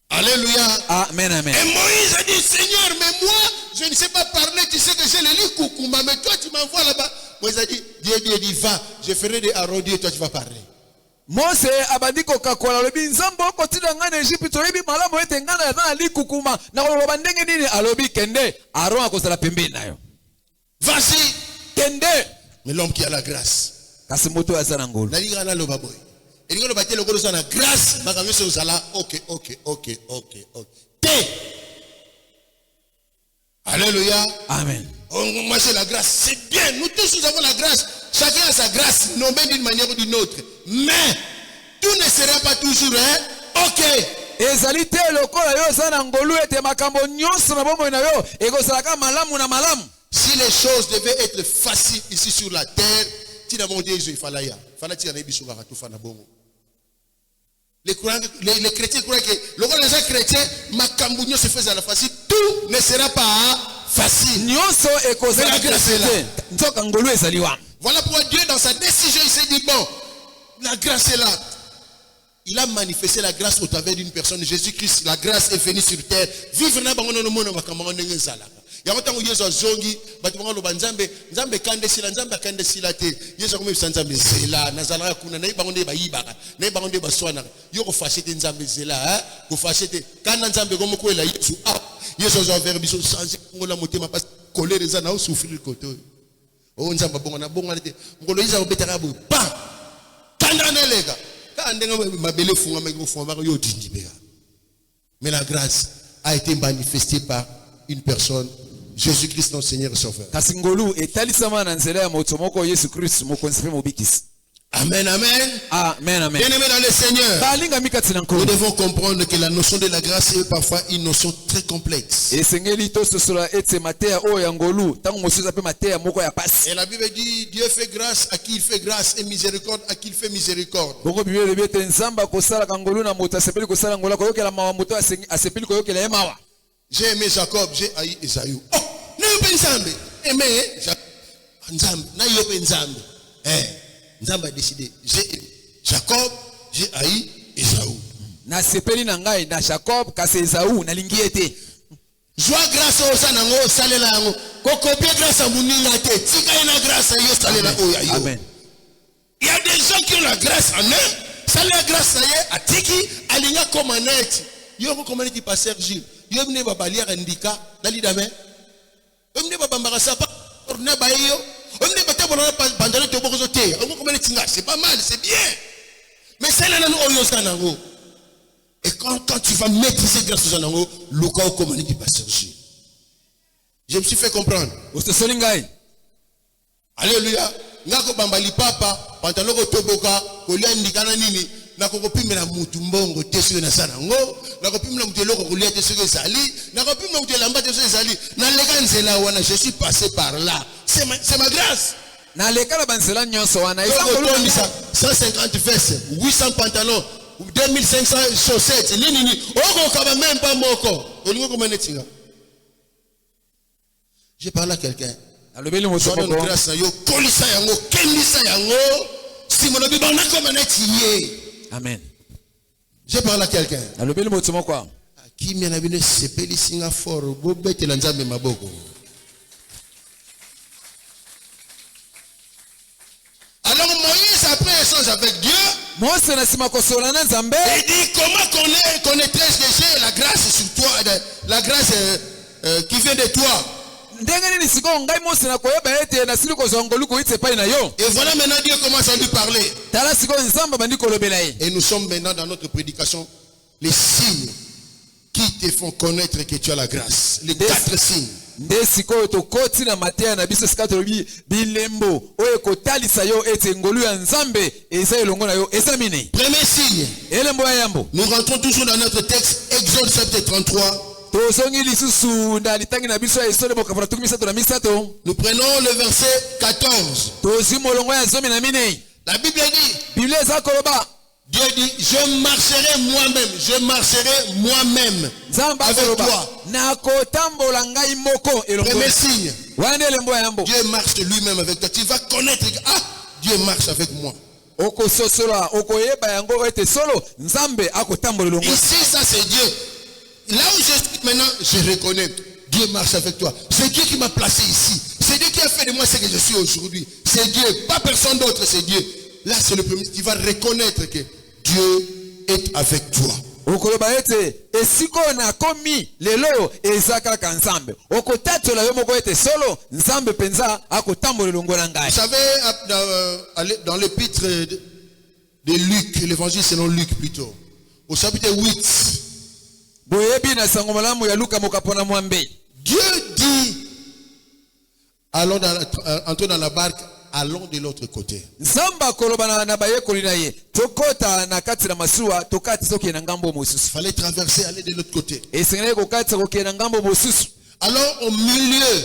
Alléluia. amen amen Et Moïse a dit, Seigneur, mais moi, je ne sais pas parler, tu sais que j'ai le lit Koukouma, mais toi tu m'envoies là-bas. Moïse a dit, Dieu dit, va, je ferai des arrondis et toi tu vas parler. Mose abandi kokakola lobi nzambe okotinda ngai na Egypte toyebi malamu ete ngai na likukuma na koloba ndenge nini alobi kende Aaron akozala pembeni na yo. Vas-y. Kende. Mais l'homme qui a la grâce. Kasi moto azana ngolo. Na lingana lo baboy. Et lingana baté le golo sana grâce, makamyo se uzala. OK. Té. Alléluia. Amen. Oh, moi c'est la grâce, c'est bien. Nous tous nous avons la grâce. Chacun a sa grâce, nommée d'une manière ou d'une autre. Mais tout ne sera pas toujours OK. Ezalite lokola yo zana ngolo ete makambo nyonso na bomoi na yo ekozalaka malamu na malamu. Si les choses devaient être faciles ici sur la terre, tu n'as pas dit il fallait y aller. Les chrétiens croient que les gens chrétiens, makambo se faisait à la facile, tout ne sera pas facile. Nyonso ekozala grâce là. Nzoka ngolo ezaliwa. Voilà pourquoi Dieu dans sa décision il s'est dit bon, la grâce est là. Il a manifesté la grâce au travers d'une personne, Jésus-Christ. La grâce est venue sur terre. Vivre dans le monde yango tango yesu azongi bato bango loba nzambe kande sila nzambe kande sila te yesu akomebisa nzambe zela nazalaka kuna naye bango nde bayibaka naye bango nde baswanaka yo kofashe te nzambe zela kofashe te kana nzambe komokwela yesu yesu azovere biso sanzi kongola motema parce colère eza na osouffrir koto o nzambe bongo na bongo te ngolo yesu akobetaka bo pa kanda na lega ka ndenga mabele funga maki kofunga bako yo dindi beka. Mais la grâce a été manifestée par une personne, Jésus-Christ notre Seigneur et Sauveur. Kasingolu etalisama na nzela ya moto moko Yesu Kristo mokonzife mobikisi. Amen, amen. Amen, amen. Bien-aimés dans le Seigneur, Balinga mikatina nkolo. nous devons comprendre que la notion de la grâce est parfois une notion très complexe. Esengeli to sola etse matea o ya ngolu tango mosuza pe matea moko ya pasi. Et la Bible dit Dieu fait grâce à qui il fait grâce et miséricorde à qui il fait miséricorde. Bongo Bible bete nzamba kosala kangolu na moto asepeli kosala ngola koyokela mawa moto asepeli koyokela emawa. J'ai aimé Jacob, j'ai haï Esaü. Oh, n'a pas Nzambe. Aimé Nzambe, n'a pas Nzambe. Nzambe a décidé. J'ai aimé Jacob, j'ai haï Esaü. Na sepeli na ngai na Jacob kasi Esaü na lingi ete. Joie grâce au sanango salela yango. Kokopie grâce à muninga te. Tika ina grâce à yo salela oya yo. Amen. Il y a des gens qui ont la grâce en eux. Salela grâce à ye atiki alinga komaneti. Yo ko komaneti pasteur Gilles. Yo mne babalière indika dali dame. Yo mne babambara sapa orna ba yo. Yo mne batabona bandana to bokozo te. On comment tinga, c'est pas mal, c'est bien. Mais celle là oyo sanango. Et quand tu vas maîtriser grâce au sanango, luka o communique pasteur Gilles. Je me suis fait comprendre. Ostesolingai. Alléluia. Ngako bambali papa, pantalon ko toboka, ko lendika na nini. Nakopimela mutu mbongo tesu na sanango nakopimela mutu eloko kolia tesu ezali nakopimela mutu elamba tesu ezali na leka nzela wana je suis passé par là c'est ma grâce na leka la banzela nyonso wana isa 150 vestes 800 pantalons 2500 chaussettes nini oko kaba même pas moko olingo ko manetinga je parle à quelqu'un alobeli moto ko grâce na yo kolisa yango kendisa yango simono bibana ko manetiye. Amen. Je parle à quelqu'un. Alors Qui m'a dit c'est peli Singapour, bobete la nzambe maboko. Alors Moïse après échange avec Dieu, il dit comment connaîtrais-je la grâce sur toi, la grâce qui vient de toi. Et voilà maintenant Dieu commence à lui parler. Et nous sommes maintenant dans notre prédication les signes qui te font connaître que tu as la grâce. Les 4 signes. Premier signe. Nous rentrons toujours dans notre texte Exode chapitre 33. Nous prenons le verset 14. La Bible dit, Dieu dit, je marcherai moi-même avec toi. Premier signe, Dieu marche lui-même avec toi. Tu vas connaître que Dieu marche avec moi. Ici, ça c'est Dieu. Là où je suis maintenant, je reconnais. Dieu marche avec toi. C'est Dieu qui m'a placé ici. C'est Dieu qui a fait de moi ce que je suis aujourd'hui. C'est Dieu, pas personne d'autre, c'est Dieu. Là, c'est le premier. Tu vas reconnaître que Dieu est avec toi. okoloba ete esiko na komi lelo ezaka ka nzambe okotatola yo moko ete solo nzambe penza akotambola longo na ngai. Vous savez, dans l'épître de Luc, l'évangile selon Luc plutôt, au chapitre 8, boyebi na sango malamu ya Luka mokapona mwambe Dieu dit, entrons dans la barque, allons de l'autre côté. nzamba koloba na bayekoli na ye tokota na kati na masuwa tokati soki na ngambo mosusu. Il fallait traverser, aller de l'autre côté. Esengeli kokati koki na ngambo mosusu. Alors au milieu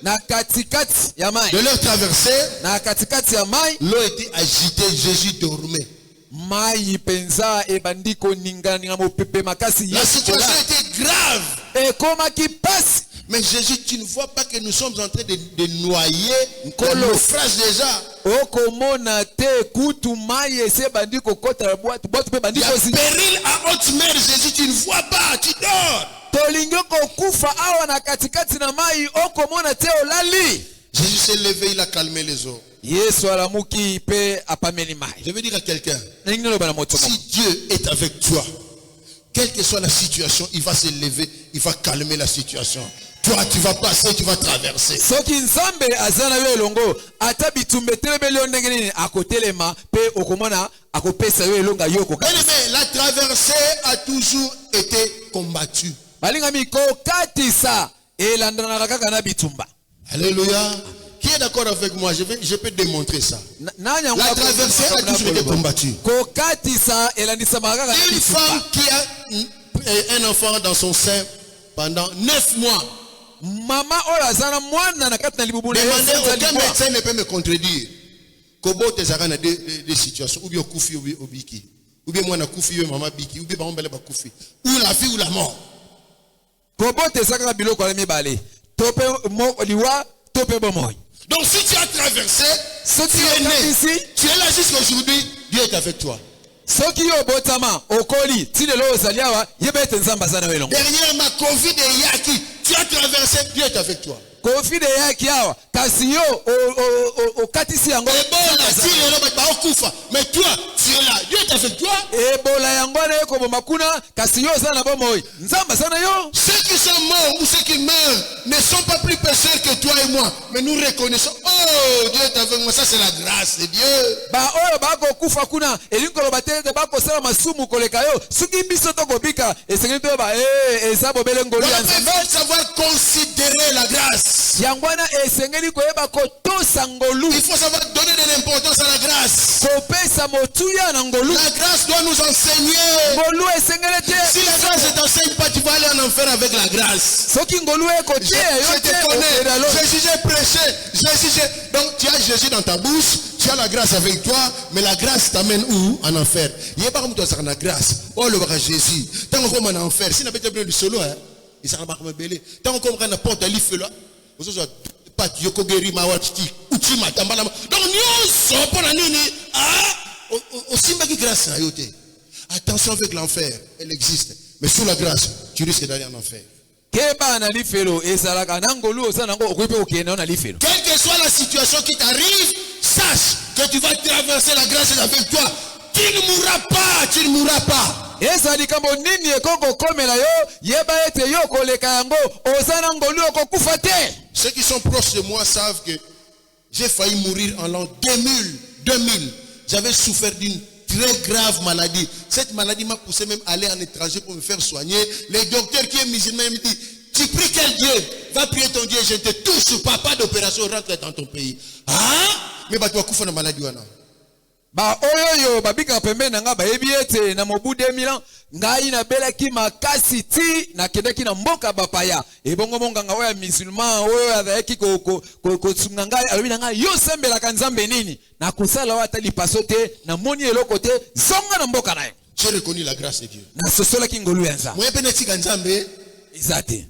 Na katikati ya mai. de leur traversée, Na katikati ya mai. l'eau était agitée, Jésus dormait. Mai penza ebandiko ningana ninga mopepe makasi. La situation était grave. E koma ki passe. Mais Jésus, tu ne vois pas que nous sommes en train de noyer le naufrage déjà. Okomona te kutu mai ese bandiko kota la boîte pe Il y bandiko a si. péril à haute mer, Jésus, tu ne vois pas, tu dors. Tolingo kufa awa na katikati na mai okomona te olali. Jésus s'est levé, il a calmé les eaux. Yesu alamuki pe apameli mai. Je veux dire à quelqu'un, Ningino bana motomo. si Dieu est avec toi, quelle que soit la situation, il va se lever, il va calmer la situation. Toi, tu vas passer, tu vas traverser. Soki nzambe azana yo elongo ata bitumbe telebeli ndenge nini akotelema pe okomona akopesa yo elonga yoko. Mais la traversée a toujours été combattue. Balinga miko katisa elandana kaka na bitumba. Alléluia. Qui est d'accord avec moi? Je peux démontrer ça. La traversée a toujours été combattue. Kokatisa elandisa makaka na Une bitumba. femme qui a un enfant dans son sein pendant 9 mois. Mama oyo azana mwana na kati na libubula Demandez, aucun médecin ne peut me contredire. Kobo tezaka na des situations ou bien kufi ou biki. Ou bien moi na kufi ou maman biki ou bien maman belle ba kufi. Ou la vie ou la mort. Kobote saka biloko la mibale. Tope mo liwa tope bomoy. Donc si tu as traversé, Soki tu es né, ici, tu es là jusqu'à aujourd'hui, Dieu est avec toi. soki yo botama okoli tilelo ozaliawa yebete nzamba zana welongo. Dernièrement, Covid et Yaki, tu as traversé, Dieu est avec toi. Kofi de yaki awa kasi yo okatisi yango. Ebola, si les gens ba okufa, mais toi, tu es là, Dieu est avec toi. Ebola yango na eko bomakuna kasi yo zana bomoy. Nzamba zana yo. Ceux qui sont morts ou ceux qui meurent ne sont pas plus pécheurs que toi et moi. Mais nous reconnaissons, oh, Dieu est avec moi. Ça, c'est la grâce de Dieu. Ba oyo bako kufa kuna elinkolo batete bako sala masumu koleka yo. Suki biso to kobika esengeli to ba eza bobele ngolu ya Il nzambe. faut savoir considérer la grâce. Yangwana esengeli koyeba kotosa ngolu. Il faut savoir donner de l'importance à la grâce. Kopesa motuya na ngolu. La grâce doit nous enseigner. Ngolu esengeli te. Si la grâce ne t'enseigne pas, tu vas aller en enfer avec la grâce. Soki ngolu eko te Je te connais. Jésus, j'ai prêché. Donc, tu as Jésus dans ta bouche. Tu as la grâce avec toi. Mais la grâce t'amène où? En enfer. Il n'y a pas comme toi, ça la grâce. Oh, le bras Jésus. Tant qu'on comme en enfer. Si on n'a pas été du solo, hein. Il s'en va comme belé. Tant qu'on comprend n'importe quel livre là. Vous savez, pas Yoko Geri Mawati. Utima Tambala. Donc, nous sommes pour la nini. Ah! Aussi, ma grâce. Attention avec l'enfer. Elle existe. Mais sous la grâce, tu risques d'aller en enfer. Keba na lifelo ezalaka na ngolu osana ngo okwepe okende na lifelo. Quelle que soit la situation qui t'arrive, sache que tu vas traverser la grâce avec toi. Tu ne mourras pas, tu ne mourras pas. Ezali kambo nini ekoko komela yo yeba ete yo koleka yango osana ngolu okokufa te. Ceux qui sont proches de moi savent que j'ai failli mourir en l'an 2000. J'avais souffert d'une très grave maladie. Cette maladie m'a poussé même à aller en étranger pour me faire soigner. Les docteurs qui est musulman me disent, tu pries quel Dieu? Va prier ton Dieu, je ne te touche pas d'opération, rentre dans ton pays. Ah? Mais bah tu vas couper la maladie. Ba oyoyo babika pembe na nga bayebi ete na mobu 2000 ngai na belaki makasi ti na kedeki na mboka bapaya ebongo monganga oya musulman oyo azayaki ko tsunga ngai alobi na ngai yo sembelaka nzambe nini na kusala wata lipaso te na moni eloko te zonga na mboka na yo. J'ai reconnu la grâce de Dieu. Na sosolaki ngolu ya nzambe. Moi penetika nzambe Izate.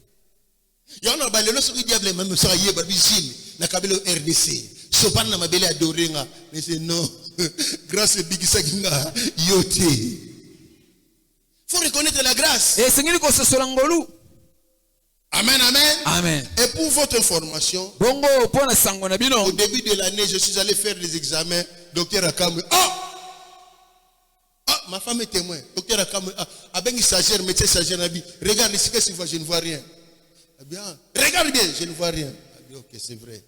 Yana balelo soki diable même ça yé babizine na kabelo RDC. Sopana na mabele adorenga. Mais c'est non. Grâce bigisa kinga yote. Faut reconnaître la grâce. Esengeli ko sosola ngolu. Amen, amen. Amen. Et pour votre information, Bongo pona sango na bino. au début de l'année, je suis allé faire des examens. Docteur Akamwe. Ma femme est témoin. Docteur Akamwe. Avec stagiaire, médecin stagiaire, regarde ici, qu'est-ce que tu vois? Je ne vois rien. Bien. Regarde bien, je ne vois rien. Ok, c'est vrai.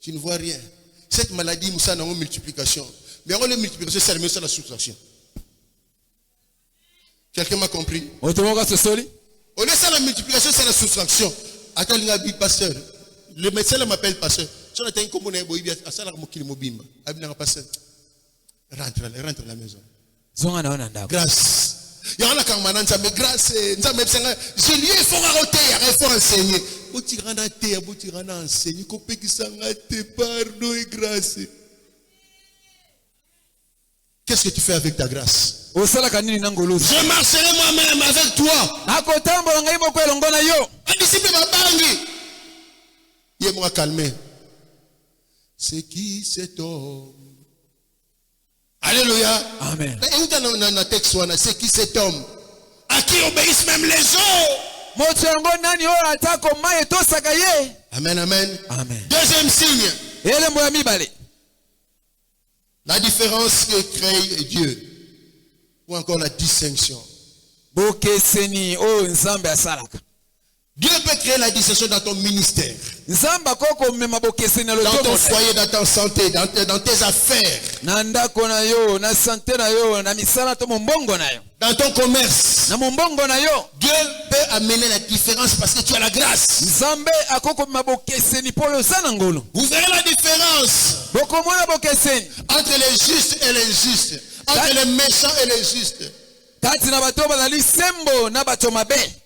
Je ne vois rien. Cette maladie, nous avons une multiplication. Mais on a une multiplication, c'est la la soustraction. Quelqu'un m'a compris? Au lieu de la multiplication, c'est la soustraction. Attends, il pasteur. Le médecin m'appelle pasteur. Si on a un commun, il a un pasteur. Rentre à la maison. Grâce. Il y a un camarade, mais grâce. Je lui ai fait enseigner. Enseigner. Pardon et grâce. Qu'est-ce que tu fais avec ta grâce? Je marcherai moi-même avec toi. Un disciple m'a bangi. Il m'a calmé. C'est qui cet homme? Alléluia. Amen. C'est qui cet homme? À qui obéissent même les eaux. Amen, amen. Amen. Deuxième signe. La différence que crée Dieu. Ou encore la distinction. Dieu peut créer la distinction dans ton ministère. Dans ton foyer, dans ta santé, dans tes affaires. Dans ton commerce. Dieu peut amener la différence parce que tu as la grâce. Vous verrez la différence entre les justes et les injustes. Entre les méchants et les justes.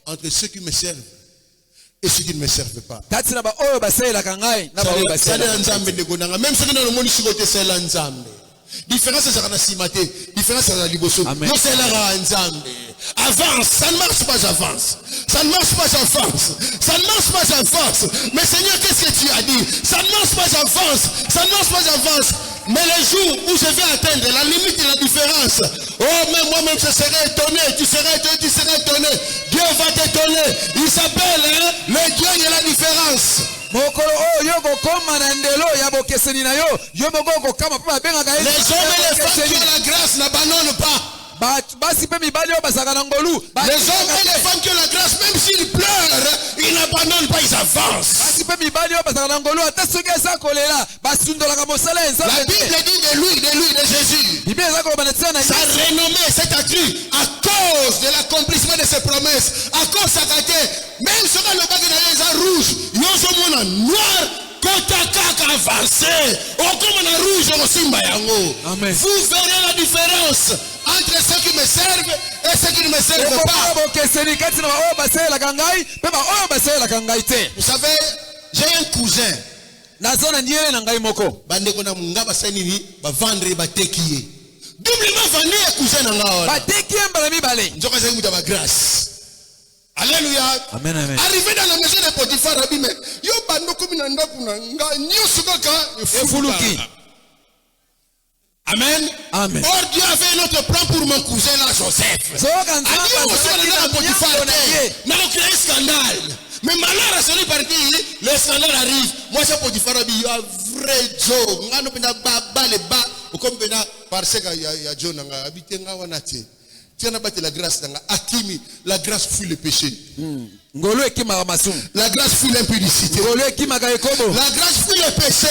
Entre ceux qui me servent et ceux qui ne me servent pas. Même ceux qui ne me servent pas. Différence c'est la simate, différence c'est la liboso. Non c'est la nzambe. Avance, ça ne marche pas, j'avance. Ça ne marche pas, j'avance. Ça ne marche pas, j'avance. Mais Seigneur, qu'est-ce que tu as dit? Ça ne marche pas, j'avance. Ça ne marche pas, j'avance. Mais les jours où je vais atteindre la limite de la différence, oh, mais moi-même je serai étonné, tu seras étonné. Dieu va t'étonner. Il s'appelle le Dieu de la différence. Les hommes et les femmes qui ont la grâce n'abandonnent pas. Les hommes et les femmes qui ont la grâce, même s'ils pleurent, ils n'abandonnent pas, ils avancent. La Bible dit de Jésus. Sa renommée s'est accrue à cause de l'accomplissement de ses promesses. À cause de sa qualité. Même si on a le bac dans les rouge, ils ont un noir. Vous verrez la différence entre ceux qui me servent et ceux qui ne me servent pas. Vous savez, j'ai un cousin. Doublement vendu un cousin dans la grâce. Alléluia. Amen, amen. Arrivé dans la maison de Potiphar, Rabbi, mais yo bando komi na ndako na nga nyosuka efuluki. Amen. Amen. Or Dieu avait un autre plan pour mon cousin là, Joseph. Adieu aussi dans Potiphar. N'a aucun scandale. Mais malheur à celui par qui le scandale arrive. Moi c'est Potiphar, Rabbi, yo vrai Joe. Nga no pena baba le ba, comme pena parce que ya Joe nga habité nga wanate. La grâce, la grâce fuit le péché. La grâce fuit l'impudicité. La grâce fuit le péché.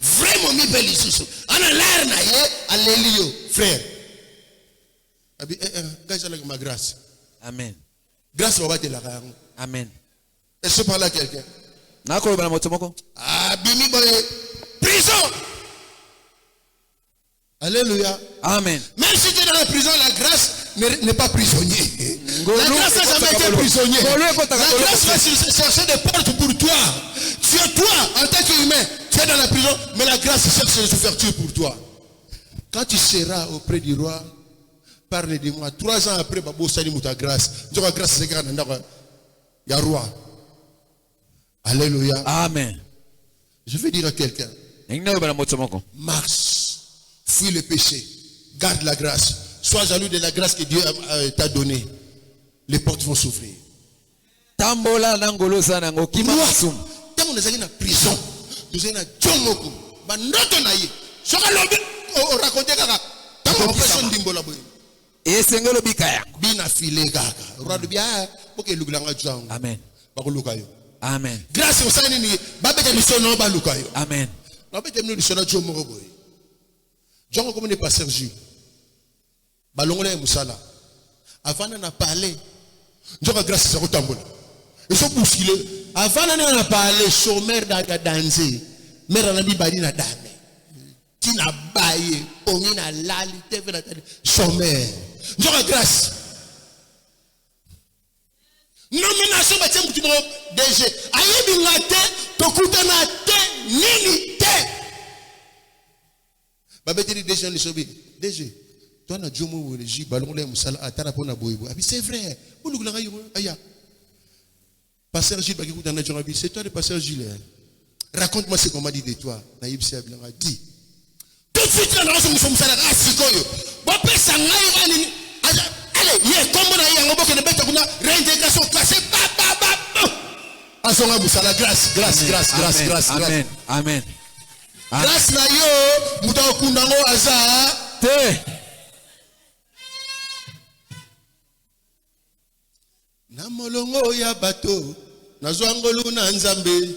Vraiment, mi belle isusu. Ana l'air na ye, alléluia, frère. Ma grâce. Amen. Grâce va te la rendre. Amen. Est-ce que parle à quelqu'un? Prison. Alléluia. Amen. Même si tu es dans la prison, la grâce n'est pas prisonnier. La grâce n'a jamais été prisonnier. La grâce va chercher des portes pour toi. Toi, en tant qu'humain, tu es dans la prison, mais la grâce cherche des ouvertures pour toi. Quand tu seras auprès du roi, parle de moi. 3 ans après, Babo Sani Mouta grâce. Tu as grâce, c'est grand. Il y a roi. Alléluia. Amen. Je vais dire à quelqu'un. Marche. Fuis le péché. Garde la grâce. Sois jaloux de la grâce que Dieu t'a donnée. Les portes vont s'ouvrir. Tambola nangolo sana ngokima masum. Tant on est allé en prison, nous sommes allés à Djomoko. Bandoto naïe. Soka lobi o raconter kaka. Tant on personne dimbola boy. Et sengolo bikaya. Bina filé kaka. Roi de bien. Ok luglanga django. Amen. Bakulukayo. Amen. Grâce au Seigneur ni babete mission non balukayo. Amen. Babete mission na Djomoko boy. Django comme ne pasteur Jules. Balongole musala. Avant on a parlé. Django grâce à Rotambola. Ils sont bousculés. Avant on a parlé chômeur danser. Mère na bibali na dame. Tina baye, pongi na lali, teve na tali. Chômeur. Django grâce. Nomination ba tiens mutumo DG. Ayebi ngate tokuta na te nini te. Babete di DG ni sobi. DG. Toi na Djomo Weleji balongole musala atara pona boybo. Abi c'est vrai. Bulugulanga yo aya. Pasteur Gilles baki kuta na Djorabi, c'est toi le pasteur Gilles. Raconte-moi ce qu'on m'a dit de toi. Na yebisi abilanga dit. Tout de suite là na so musala ka sikoyo. Bo pesa ngai nini? Allez, ye kombo na yango boke ne beta kuna réintégration classée ba. Asonga musala grâce. Amen. Amen. Grâce na yo muta okundango aza te. Na molongo ya bato nazwangolu na nzambe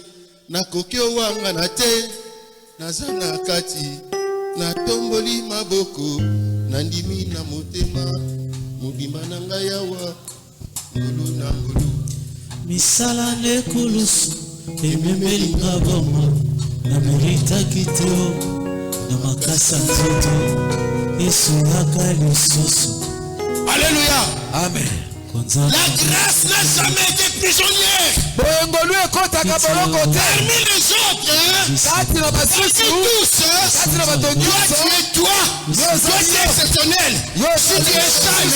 na kokyo wanga na te nazana kati na tomboli maboko na ndimi na motema mobima na ngai yawa ngulu na ngulu misala ne kulusu ememelinga bomo na merita kitio na makasa nzoto Yesu akali soso. Alléluia. Amen. La grâce n'a jamais été prisonnière. Parmi les autres, parmi tous, toi tu es exceptionnel. Si tu es Jeanne,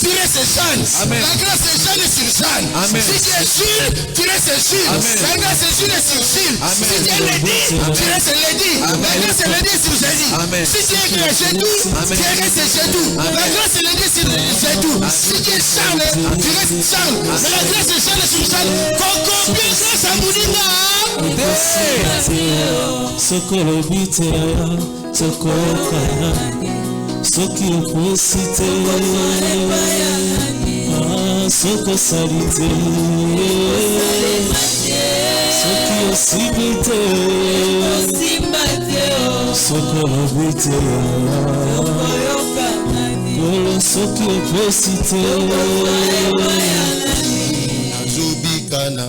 tu restes Jeanne. La grâce est Jeanne sur Jeanne. Si tu es Jules, tu restes Jules. La grâce est Jules sur Jules. Si tu es Lady, tu restes Lady. La grâce est Lady sur Jésus. Si tu es Jésus, tu restes Jésus. La grâce est Lady sur Jésus. Si tu es Charles, tu restes Charles. Mais la grâce est Charles sur Charles. Combien grâce à Moudinga? Sokolo bitea, sokolo kaya, soki oposite, soko salite, soki osibite, sokolo bitea, kolo soki oposite, Azubikana.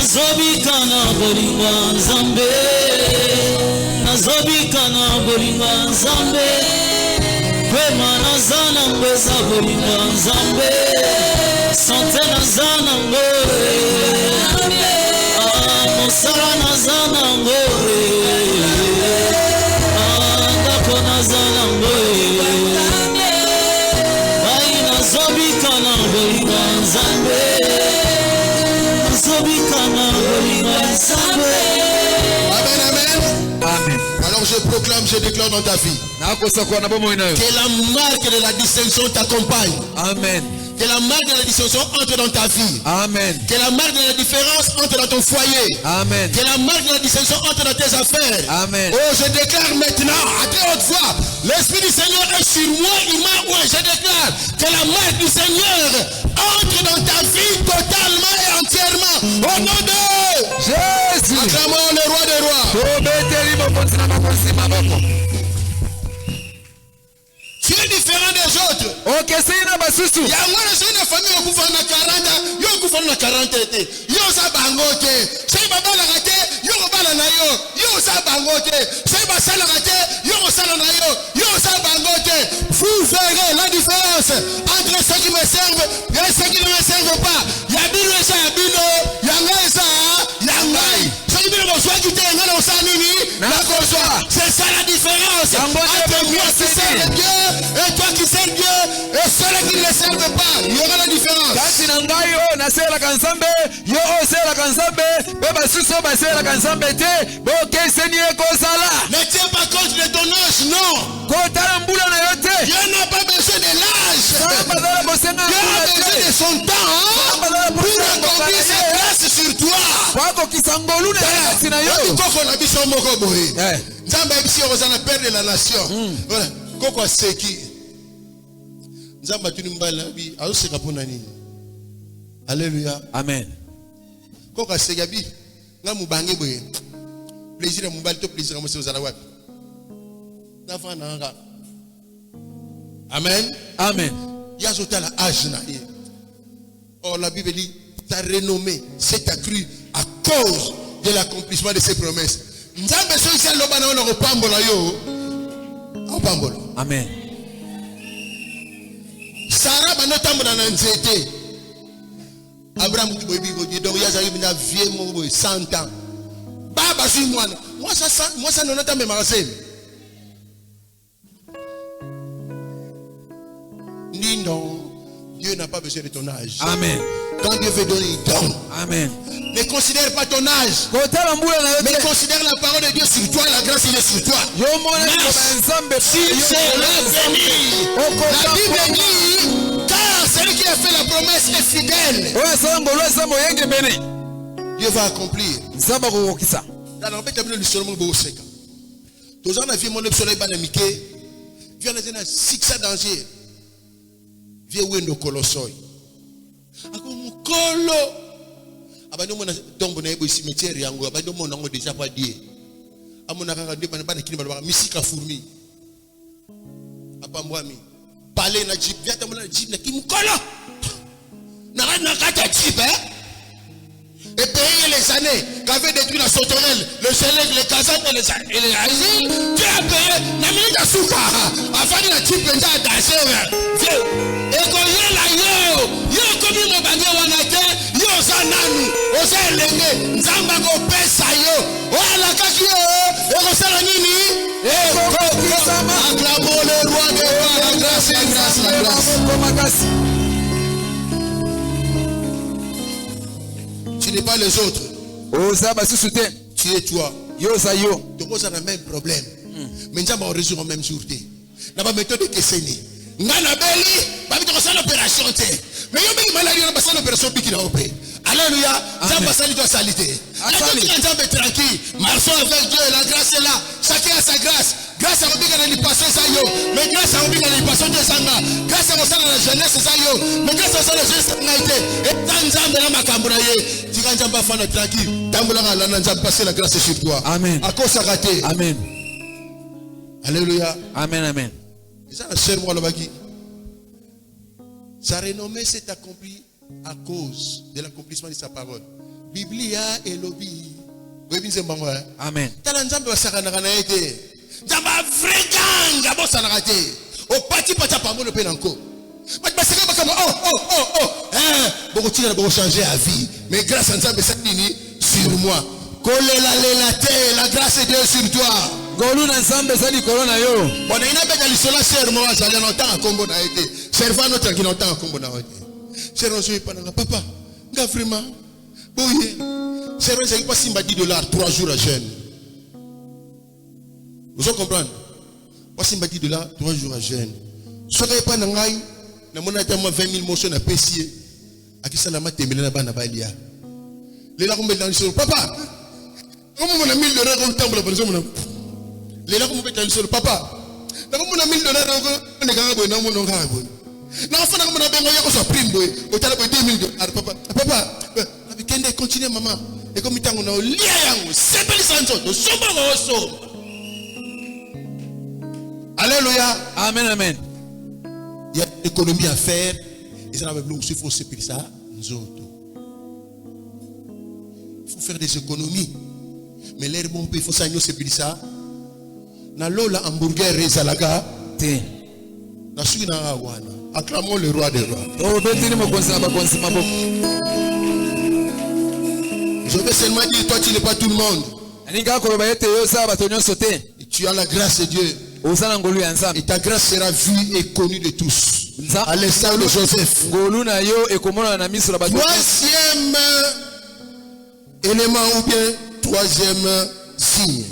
Nazobikana bolinga Nzambe, nazobikana bolinga Nzambe, kwema nazana mbeza bolinga Nzambe, sante nazana ngore, mosala nazana ngore, ndako nazana ngore. Nazobikana bolinga Nzambe, nazobikana bolinga Nzambe. Amen, amen. Amen. Alors je proclame, je déclare dans ta vie que la marque de la distinction t'accompagne. Amen. Que la marque de la distinction entre dans ta vie. Amen. Que la marque de la différence entre dans ton foyer. Amen. Que la marque de la distinction entre dans tes affaires. Amen. Oh, je déclare maintenant à très haute voix, l'Esprit du Seigneur est sur moi, il m'a oué. Je déclare que la marque du Seigneur entre dans ta vie totalement et entièrement. Au nom de Jésus. Acclamons le roi des rois. Tu es différent des autres. Il y a une famille qui a 40 ans, qui a 40 ans. Yo sa bangote. C'est pas la raté, yo bala na yo. Yo sa bangote. C'est pas ça la raté, yo sala na yo. Yo sa bangote. Vous verrez la différence entre ceux qui me servent et ceux qui ne me servent pas. Ya bino sa bino, yangai sa yangai. Ceux qui me soient quittés, ngana sa nini, la consoit. C'est ça la différence entre moi qui sers Dieu et toi qui sers Dieu et ceux qui ne le servent pas. Il y aura la différence. naselaka nzambe yo oselaka nzambe mpe basusu baselaka nzambe te bokeseni ekozala. Ne tiens pas compte de ton âge, non. kotala mbula na yo te. Dieu n'a pas besoin de l'âge. bazala kosenga Dieu a besoin de son temps pour accomplir sa grâce sur toi. bakokisa ngolu na kati na yo. Koko na biso moko boye. Nzambe ebisi ozana père de la nation. Voilà. Koko aseki. Nzambe atuni mbala bi azoseka pona nini? Alléluia. Amen. Koko aseki bi nga mubange boye. Plaisir à mbali to plaisir à mo ozana wapi? Amen. Amen. Yazota la âge na ye. Or la Bible dit ta renommée s'est accrue à cause de l'accomplissement de ses promesses. Nzambe so isa loba na ono pambola yo. Pambola. Amen. Sarah banotambola na nzete. Abraham ki boyebi ko donc yazali bina vieux mo boy 100 ans. Baba suis moi ça non tambe marasel. Non, Dieu n'a pas besoin de ton âge. Amen. Quand Dieu veut donner, il donne. Amen. Ne considère pas ton âge. Mais considère la parole de Dieu sur toi, la grâce il est sur toi. La Bible dit, car celui qui a fait la promesse est fidèle. Dieu va accomplir. Dans le tableau du Solomon Boseka. Tous en aviez mon soleil banamiqué. Dieu en a dit, c'est danger. Vieux wendo kolosoi. Ako mukolo. Abando mona tombo na ebo cimetière yango. Abando mona ngo déjà pas die. Amona kanga ndi bana kini bana misika fourmi. Apambwami. Parler na jeep. Viens tamona jeep na kimukolo. Na kata jeep Et payer les années qu'avait détruit la sauterelle, le soleil, les casanes et les asiles. Dieu a payé. Na minute à souka. Afin la jeep penda à danser. Dieu. Et quand il a yo comme mon bagage wanake, yo zananu, osa elenge, nzamba ko pesa yo. O la kaki yo, e ko sala nini? E ko kisama. Acclamons le roi des rois, la grâce, la grâce, la grâce. Tu n'es pas les autres. Tu es toi. Tu poses le même problème. Mais nous avons résolu la même sûreté. Nous avons méthode de Kesseni. Nous avons fait l'opération. Mais nous avons fait l'opération. Alléluia. Nous avons fait l'opération. Nous avons fait tranquille. Marchons avec Dieu. La grâce est là. Chacun a sa grâce. Grâce à Robin qui a passé ça yo. Mais grâce à Robin qui a passé des sanga. Grâce à la jeunesse ça yo. Mais grâce à la jeunesse ça été. Et tant d'âmes dans ma cambraye. Tu quand j'en faire tranquille. Tambola la nanja passer la grâce sur toi. Amen. À cause ça raté. Amen. Alléluia. Amen amen. Et ça la sœur moi là-bas qui. Sa renommée s'est accomplie à cause de l'accomplissement de sa parole. Biblia et lobby. Oui, bien c'est bon. Amen. T'as l'ensemble de sa renommée été. Jamba vrai gang abo sanarate o pati pata pambo le penanko parce que beaucoup tira beaucoup changer à vie mais grâce à Nzambe Sakini sur moi la grâce de Dieu sur toi golu na Nzambe sali corona yo bona ina beta lisola ser mo azali na temps kombo na été servant notre qui na temps kombo na été servant so ipana papa nga vraiment boye servant c'est pas simba $10 3 jours à jeûne. Vous comprenez? Voici m'a dit $3 jours à jeûne. Soyez pas nangai, na mona tama 20 000 motions na pesier. Akisala matembele na bana balia. Lela kumbe dans le papa. Comment mon $1000 comme tambola bonzo mon. Lela kumbe dans le papa. Na comme mon $1000 on est ganga boy na mon nganga boy. Na fana comme na bengo yako so prime boy. O tala boy $2000 papa. Papa, abikende continue maman. Et comme itango na lia yango, sepeli sanzo, to somba oso. Alléluia. Amen, amen. Il y a une économie à faire. Et ça n'avait pas il faut se payer ça. Il faut faire des économies. Mais l'air bon, il faut ça, se payer ça. Na lola hamburger rezalaga. Na sugi na awana. Acclamons le roi des rois. Je vais seulement dire, toi tu n'es pas tout le monde. Et tu as la grâce de Dieu. Et ta grâce sera vue et connue de tous. à l'instar de Joseph. ngolu na yo ekomona na miso na bato. Troisième élément ou bien troisième signe.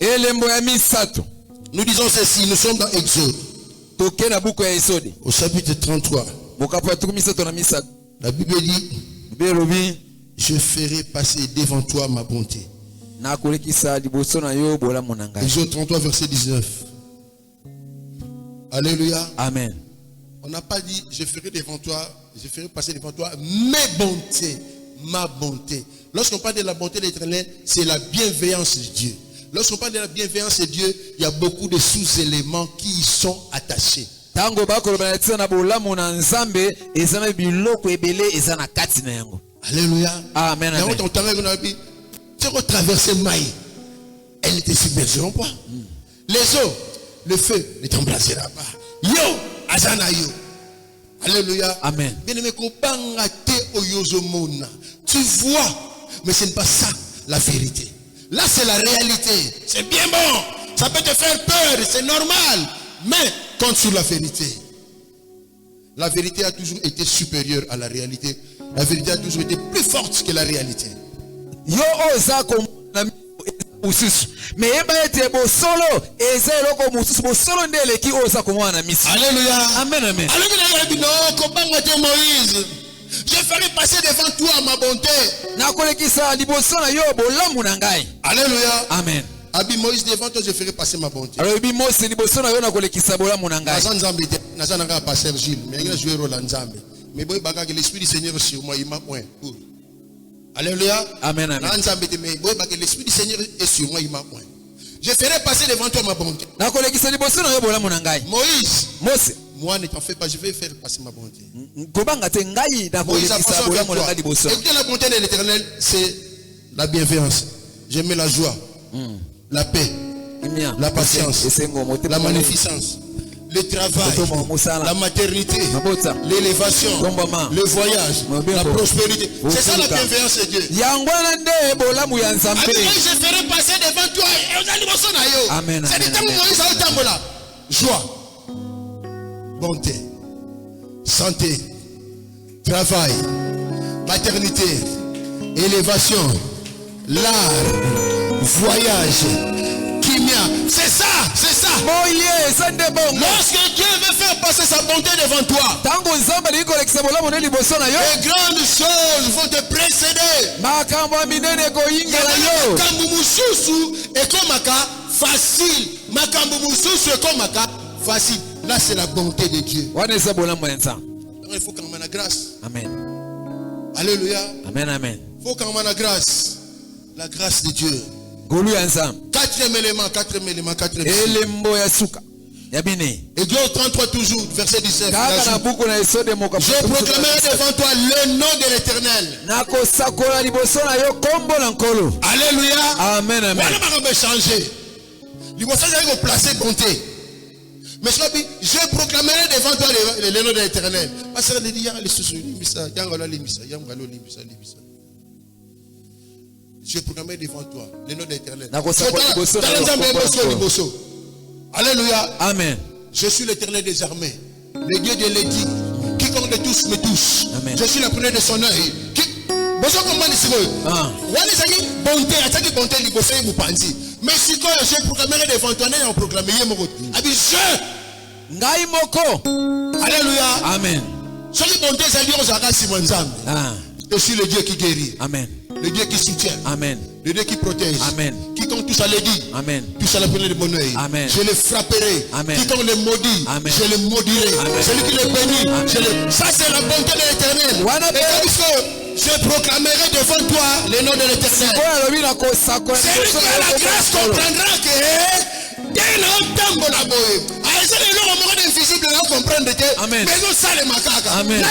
Elembo ya misato. Nous disons ceci, nous sommes dans Exode. Toke na buku ya Exode. Au chapitre 33. Bokapo tuku misato na misato. La Bible dit, Belobi je ferai passer devant toi ma bonté. na kolekisa liboso na yo bola monanga. Exode 33 verset 19. Alléluia. Amen. On n'a pas dit je ferai passer devant toi mes bontés, ma bonté. Lorsqu'on parle de la bonté de l'Éternel, c'est la bienveillance de Dieu. Lorsqu'on parle de la bienveillance de Dieu, il y a beaucoup de sous-éléments qui y sont attachés. Tango bakoloba na tina na bolamu na nzambe ezana biloko ebele ezana kati na yango. Alléluia. Amen. Et on t'entend qu'on a dit, tu as traversé Maï, elles ne te submergeront pas. Les eaux, le feu ne t'embrasera pas. Yo, azana yo. Alléluia. Amen. Bien-aimé, tu vois, mais ce n'est pas ça la vérité. Là, c'est la réalité. C'est bien bon. Ça peut te faire peur, c'est normal. Mais compte sur la vérité. La vérité a toujours été supérieure à la réalité. La vérité a toujours été plus forte que la réalité. Yo oza ko na mususu. Mais yeba ete bo solo eza eloko mususu bo solo ndele ki oza ko mwana misu. Alléluia. Amen amen. Moïse, je ferai passer devant toi ma bonté. Na kolekisa liboso na yo bolamu na ngai. Alléluia. Amen. Abi Moïse devant toi je ferai passer ma bonté. Alors bi Mose liboso na yo na kolekisa bolamu na ngai. Nazan nga pasteur Gilles, mais il a joué rôle en Nzambe. Mais boy baga que l'esprit du Seigneur sur moi il m'a point. Alléluia. Amen amen. Mais boy baga l'esprit du Seigneur est sur moi il m'a point. Je ferai passer devant toi ma bonté. Na kolekisa liboso na yo bolamu na ngai. Moïse, Mose, moi ne t'en fais pas, je vais faire passer ma bonté. kobanga te ngai na Moïse, kolekisa bolamu na ngai liboso. écoutez, la bonté de l'Éternel, c'est la bienveillance. J'aime la joie, la paix, la patience, la magnificence, le travail, la maternité, l'élévation, le voyage, la prospérité. C'est ça la bienveillance de Dieu. Yangwana nde bolamu ya nzambe. Je ferai passer devant toi. Amen. C'est du temps où Moïse a eu temps là. Joie, bonté, santé, travail, maternité, élévation, l'art, voyage, kimia. C'est ça, c'est ça. Lorsque Dieu veut faire passer sa bonté devant toi, les grandes choses vont te précéder. Facile. Là, c'est la bonté de Dieu. Il faut qu'on ait la grâce. Amen. Alléluia. Amen, amen. Il faut qu'on ait la grâce. La grâce de Dieu. Quatrième élément. Exode 33 toujours, verset 17. Je proclamerai devant toi le nom de l'Éternel. Alléluia. Amen, amen. On va changer. Il faut placer bonté. Mais je proclamerai devant toi le nom de l'Éternel. Parce que je proclamerai devant toi le nom de l'Éternel. Alléluia. Amen. Je suis l'Éternel des armées, le Dieu de l'édit. Quiconque de tous me touche. Amen. Je suis la première de son œil. Mais si je proclamerai devant toi, on proclamerai Ngai moko. Alléluia. Amen. Je suis le Dieu qui guérit. Amen. Le Dieu qui soutient. Amen. Le Dieu qui protège. Amen. Quiconque touche à l'édit. Amen. Touche à la première de mon œil. Amen. Je le frapperai. Amen. Quiconque le maudit. Amen. Je le maudirai. Amen. Celui qui le bénit. Amen. Ça c'est la bonté de l'Éternel. Je proclamerai devant toi le nom de l'Éternel. Celui qui a la grâce comprendra que dès l'entendre la boue. Comprendre que Amen. Amen.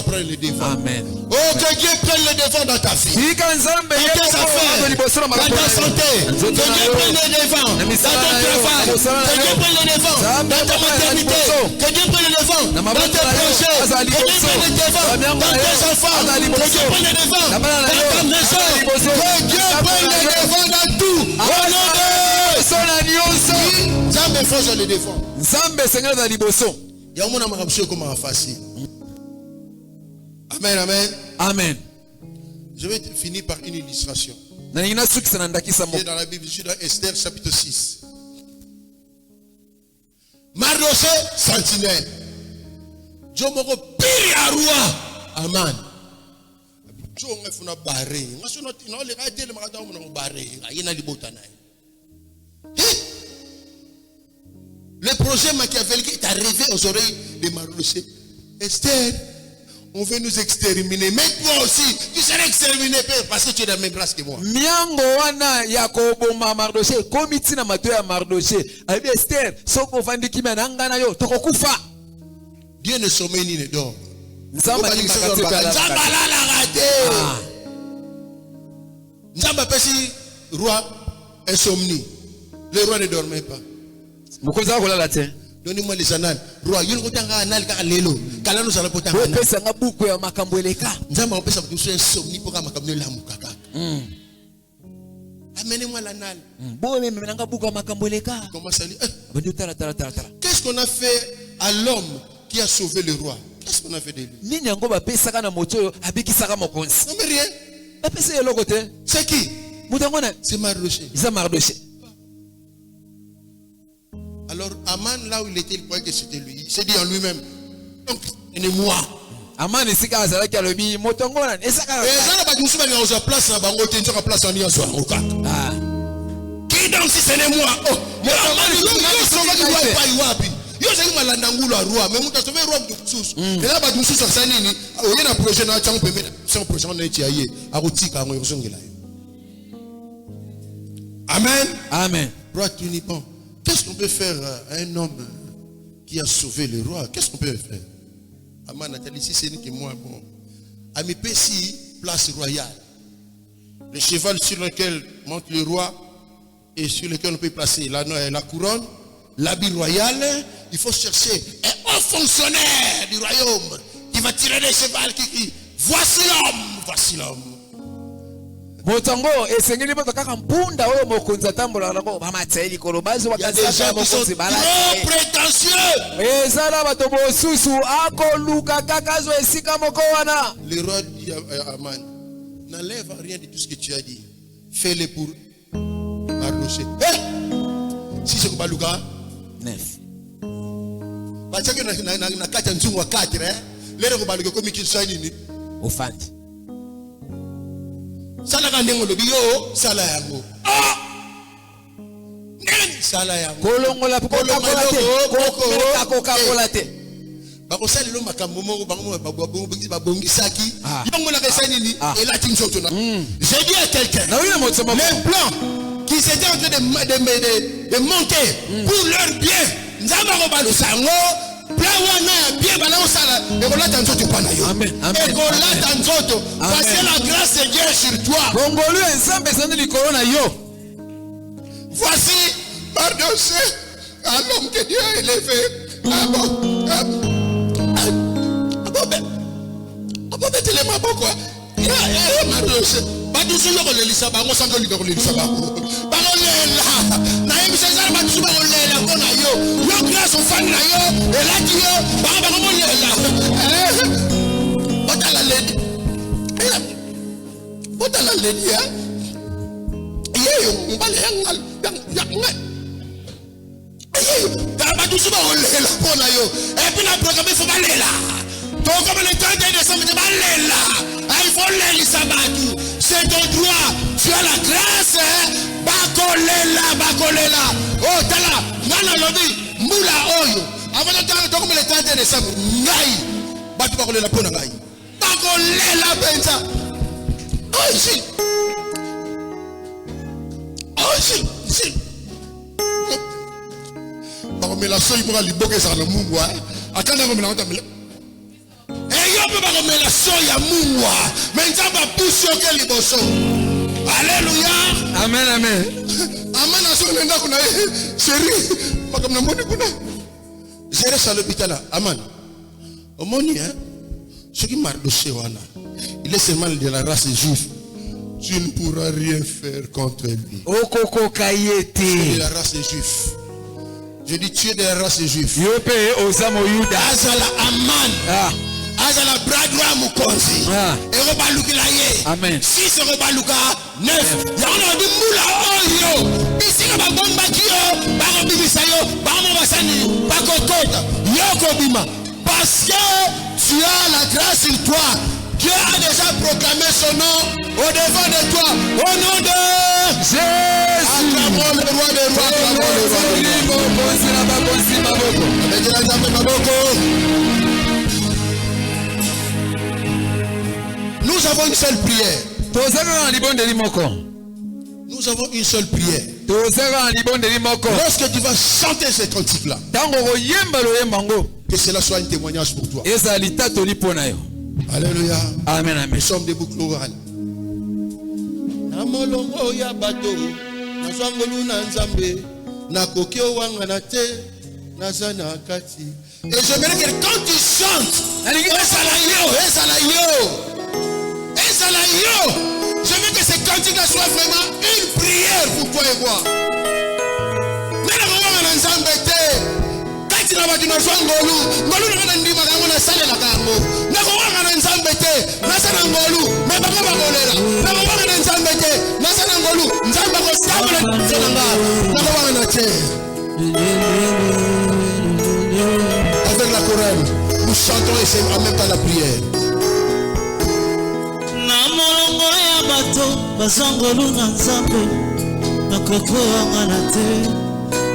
prendre le devant. Amen. Oh, que Dieu prenne le devant dans ta vie. Tika nzambe Dans tes affaires, dans ta santé, que Dieu prenne le devant dans ton travail, que Dieu prenne le devant dans ta maternité, que Dieu prenne le devant dans tes projets, que Dieu prenne le devant dans tes enfants, que Dieu prenne le devant dans ta maison, que Dieu prenne le devant dans tout. Au nom de Nzambe faut je le défends. Nzambe Seigneur za liboso. Ya mona makamsho comment facile. Amen, amen. Amen. Je vais finir par une illustration. Na nina sukisa na ndakisa mo. Dans la Bible, je suis dans Esther chapitre 6. Mardoché sentinelle. Jomoko piri à roi. Aman. Jonga funa baré. Ngaso no le raté le magada mo baré. Ayena libota na. Le projet machiavélique est arrivé aux oreilles de Mardoché. Esther, on veut nous exterminer. Mais toi aussi, tu seras exterminé parce que tu es dans les mêmes races que moi. Miango wana Yakobo Mardoché, komiti na mato ya Mardoché. Abi Esther, soko vandi kimya nanga na yo, tokokufa. Dieu ne sommeille ni ne dort. Nzamba ni makati kala. Nzamba la raté. Nzamba pesi roi insomnie. Le roi ne dormait pas. Mukoza kolala te. Donnez-moi les annales. Roi, yule kotanga anal ka lelo. Kala nous allons potanga. Wewe pesa nga buku ya makambo eleka. Nzamba on pesa kutusu insomnie pour makambo la mukaka. Amenez-moi l'anal. Bo meme nanga buku ya makambo eleka. Comment ça dit? Bandi tala. Qu'est-ce qu'on a fait à l'homme qui a sauvé le roi? Qu'est-ce qu'on a fait de lui? Nini yango ba pesa kana moto abikisaka mokonzi. Non mais rien. Ba pesa yelo kote. C'est qui? Mutangona. C'est Mardoché. Isa Mardoché. Alors, Aman, là où il était, il croyait que c'était lui. Il s'est dit en lui-même, donc, c'est moi. Aman est si casa qui a le bi motongona. Et ça ça n'a pas de souci, mais on a place à Bango, tu as place en Niazo. Qui donc si ce n'est moi? Oh, mais Aman, il a sauvé le roi, pas Iwapi. Il a sauvé le roi, mais il a sauvé le roi de Sous. Et là, il a sauvé le Sanini. Il y a un projet dans le temps, c'est un projet dans le temps, à Routika, à Moyosongela. Amen. Amen. Roi Tunipon. Qu'est-ce qu'on peut faire à un homme qui a sauvé le roi? Qu'est-ce qu'on peut faire? Aman Nathalie, si c'est que moi, bon. À mes Pessi, place royale. Le cheval sur lequel monte le roi et sur lequel on peut placer la couronne, l'habit royal. Il faut chercher un haut fonctionnaire du royaume qui va tirer le cheval qui crie: voici l'homme, voici l'homme. Motango esengeli bato kaka mpunda oyo mokonzi atambola nako bamateli kolobazi wakazaka mokonzi balaki. Trop prétentieux. Ezala bato bosusu akoluka kaka zo esika moko wana. Le roi dit à Aman, n'enlève rien de tout ce que tu as dit. Fais-le pour Mardoché. Si c'est Baluka 9. Bachake na kata nzungu wa 4 lero ko baluka ko mikisa nini? Ofandi. Sala kandengo lobi yo sala yango. Sala yango. Kolongola kokola te. Bakosali lo makambo moko bango babongisaki. Yango la kesa nini? Elati nzoto na. J'ai dit à quelqu'un. Les plans qui s'étaient en train de monter pour leur bien. Nzamba ko balusango. Amen. Voici la grâce de Dieu sur toi. Voici Mardoché, un homme que Dieu a élevé. C'est ton droit, tu as la grâce. Bakolela. Oh, tala, nana lobi, mula oyo. Avant de temps, comme le 31 décembre, ngai, batu bakolela pona ngai. Bakolela benza. Oh, ici. Si. Bakomela soyi pour aller boker ça le mungu. Akanda komela otamela. Eyo pe ba komela soya mungwa. Menjamba pusi oke liboso. Alléluia. Amen, amen. Amen aso nenda kuna chérie. Makamna moni kuna. Géré ça l'hôpital. Amen. Omoni hein. Ce qui marche dossier wana. Il est seulement de la race juive. Tu ne pourras rien faire contre lui. Okoko kayete. De la race juive. Je dis tu es de la race juive. Yope osamo yuda. Azala aman. Ah. Azala bradwa mukonzi. Ah. Eroba lukila ye. Amen. 6 eroba luka 9. Yana di mula oyo. Bisika ba bomba kio, ba ko bibisa yo, ba mo basani, ba ko kota. Yoko bima. Parce que tu as la grâce en toi. Dieu a déjà proclamé son nom au devant de toi. Au nom de Jésus. Acclamons le roi des rois. Acclamons le roi des rois. Avec la jambe maboko. Nous avons une seule prière. Nous avons une seule prière. Lorsque tu vas chanter ce cantique-là, que cela soit un témoignage pour toi. Alléluia. Amen, amen. Nous sommes debout chloral. Namolongo ya bato, nazangolu na nzambe, nakokyo wanga na te, nazana kati. Et j'aimerais que quand tu chantes, je veux que ce cantique-là soit vraiment une prière pour toi et moi. Na batu na ngolu na ndima kango na sale la kango na ko wanga na nzambe te na sana ngolu me bango bakolela na ko wanga na nzambe te na sana ngolu nzambe ko sabula tsena nga na ko wanga na te. Avec la chorale nous chantons et c'est en même temps la prière. Na molongo ya bato bazangolu na nzambe na koko wanga na te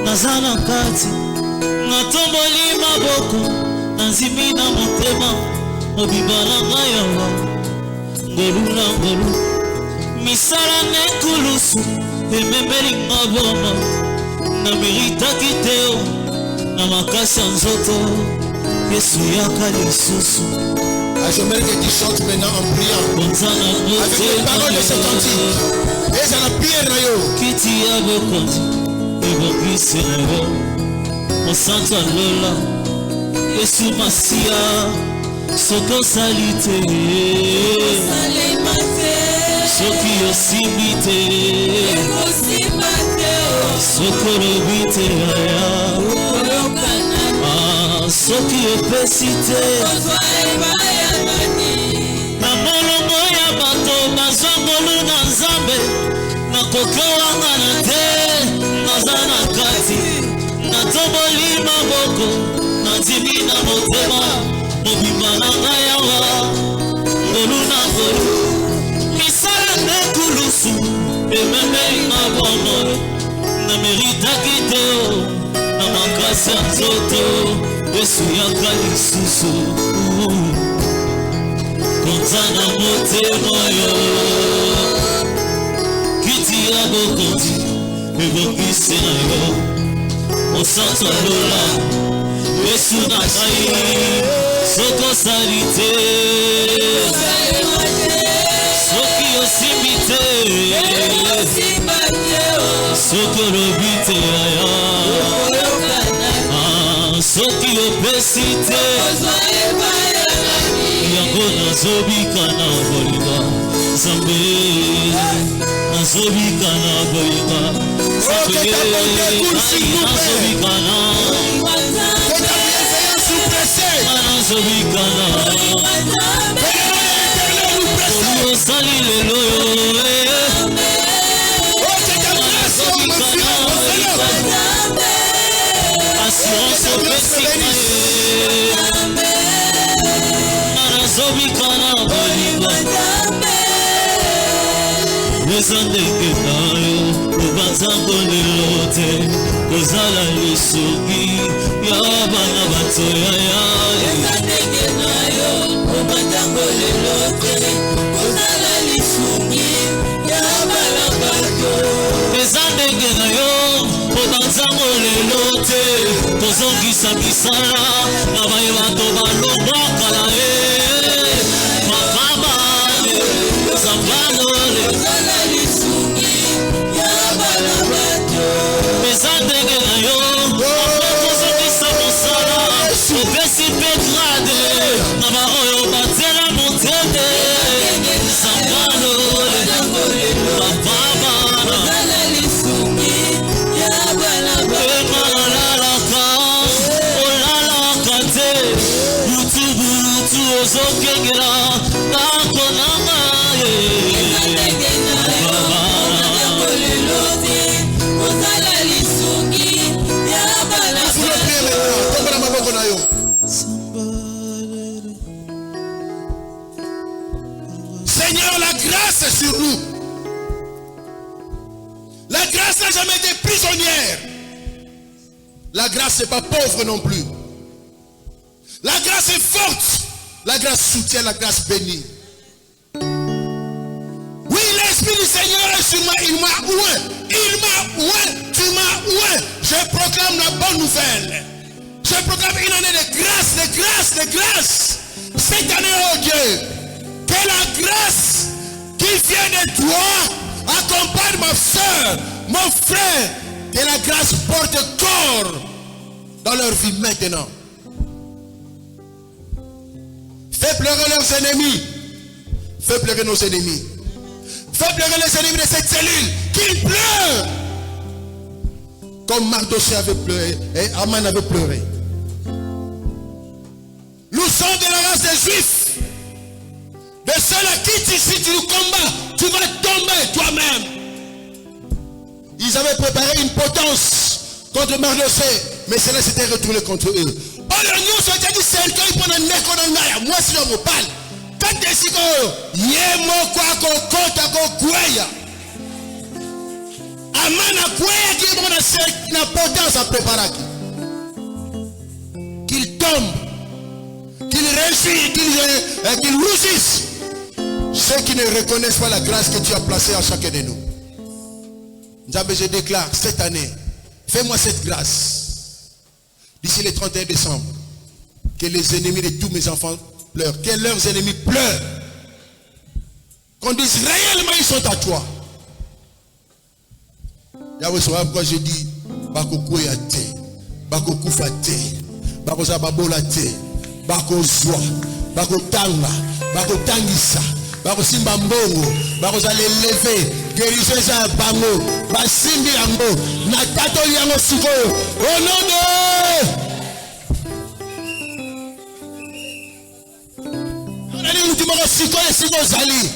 na sana kati natomboli maboko nanzimi na motema mobimba ngai awa ngolu na ngolu misala nekulusu ememeli nga bona nameritaki te na makasi ya nzoto Yesu yaka lisusu. J'aimerais que tu chantes maintenant en priant avec les paroles de ce cantique. Et c'est la prière na yo kiti ya bokonzi ebongisi na yo Santo Lola, Yesu Masia, Soko Salite, Soki Yosimite, Soko Robite, Soki Yopesite, na molongo ya bato bazongolu na nzambe, na koko wanga na te, nazana kati. Natoboli maboko nazimi na motema mobimba na ngai awa ngolu na ngolu misala nekulusu ememeli nga bono nameritaki te na makasi ya nzoto Yesu yaka lisusu konza na motema yo kiti ya bokonzi ebongisi na yo Santo Lola, Yesu na ngai, Soko Salite, Soki Yosimite, Soko Robite aya, Soki Yopesite, Yango nazobika na bolinga, Zambe, nazobika na bolinga. Oh, que ta bonté coule s'il vous plaît. Que ta bienveillance nous précède. Kozala lisugi ya bana batoya ya ezandenge na yo obatango lelo te kozala lisugi ya bana bato ezandenge na yo obatango sango lelo te tozongisa misala na baye bato balobaka na ye mafabale zambanole ozala lisungi ya bana bato eza ndenge na yo tozongisa mosala opesi mpe grade na baoyo batela motete zambanole mafabala ozala lisungi ya bana bato olalaka te lutu ozokengela ndako nanga ozala lisungi ya bana Seigneur, la grâce est sur nous. La grâce n'a jamais été prisonnière. La grâce n'est pas pauvre non plus. La grâce est forte. La grâce soutient, la grâce bénit. Oui, l'Esprit du Seigneur est sur moi. Il m'a oint. Il m'a oint. Tu m'as oint. Je proclame la bonne nouvelle. Je proclame une année de grâce, de grâce, de grâce. Cette année, oh Dieu, que la grâce qui vient de toi accompagne ma soeur, mon frère. Que la grâce porte corps dans leur vie maintenant. Fais pleurer leurs ennemis. Fais pleurer nos ennemis. Fais pleurer les ennemis de cette cellule. Qu'ils pleurent. Comme Mardoché avait pleuré et Aman avait pleuré. Nous sommes de la race des Juifs. De ceux à qui si tu nous combats, tu vas tomber toi-même. Ils avaient préparé une potence contre Mardoché, mais cela s'était retourné contre eux. Moi si je me parle, quand tu dis que Amana Kouya qui est la potence à préparer. Qu'il tombe, qu'il réussisse, qu'il rougisse. Ceux qui ne reconnaissent pas la grâce que tu as placée à chacun de nous. Je déclare cette année, fais-moi cette grâce. D'ici le 31 décembre, que les ennemis de tous mes enfants pleurent, que leurs ennemis pleurent. Qu'on dise réellement ils sont à toi. Yahweh saura pourquoi je dis Bakoko yate, Bakoko fate, Bako zababola te, Bako zwa, Bako tanga, Bako tangisa, Bako simba mbongo, Bako zale lever, guérison za bango, Basimbi yango, Natato yango siko, au nom de siko siko zali.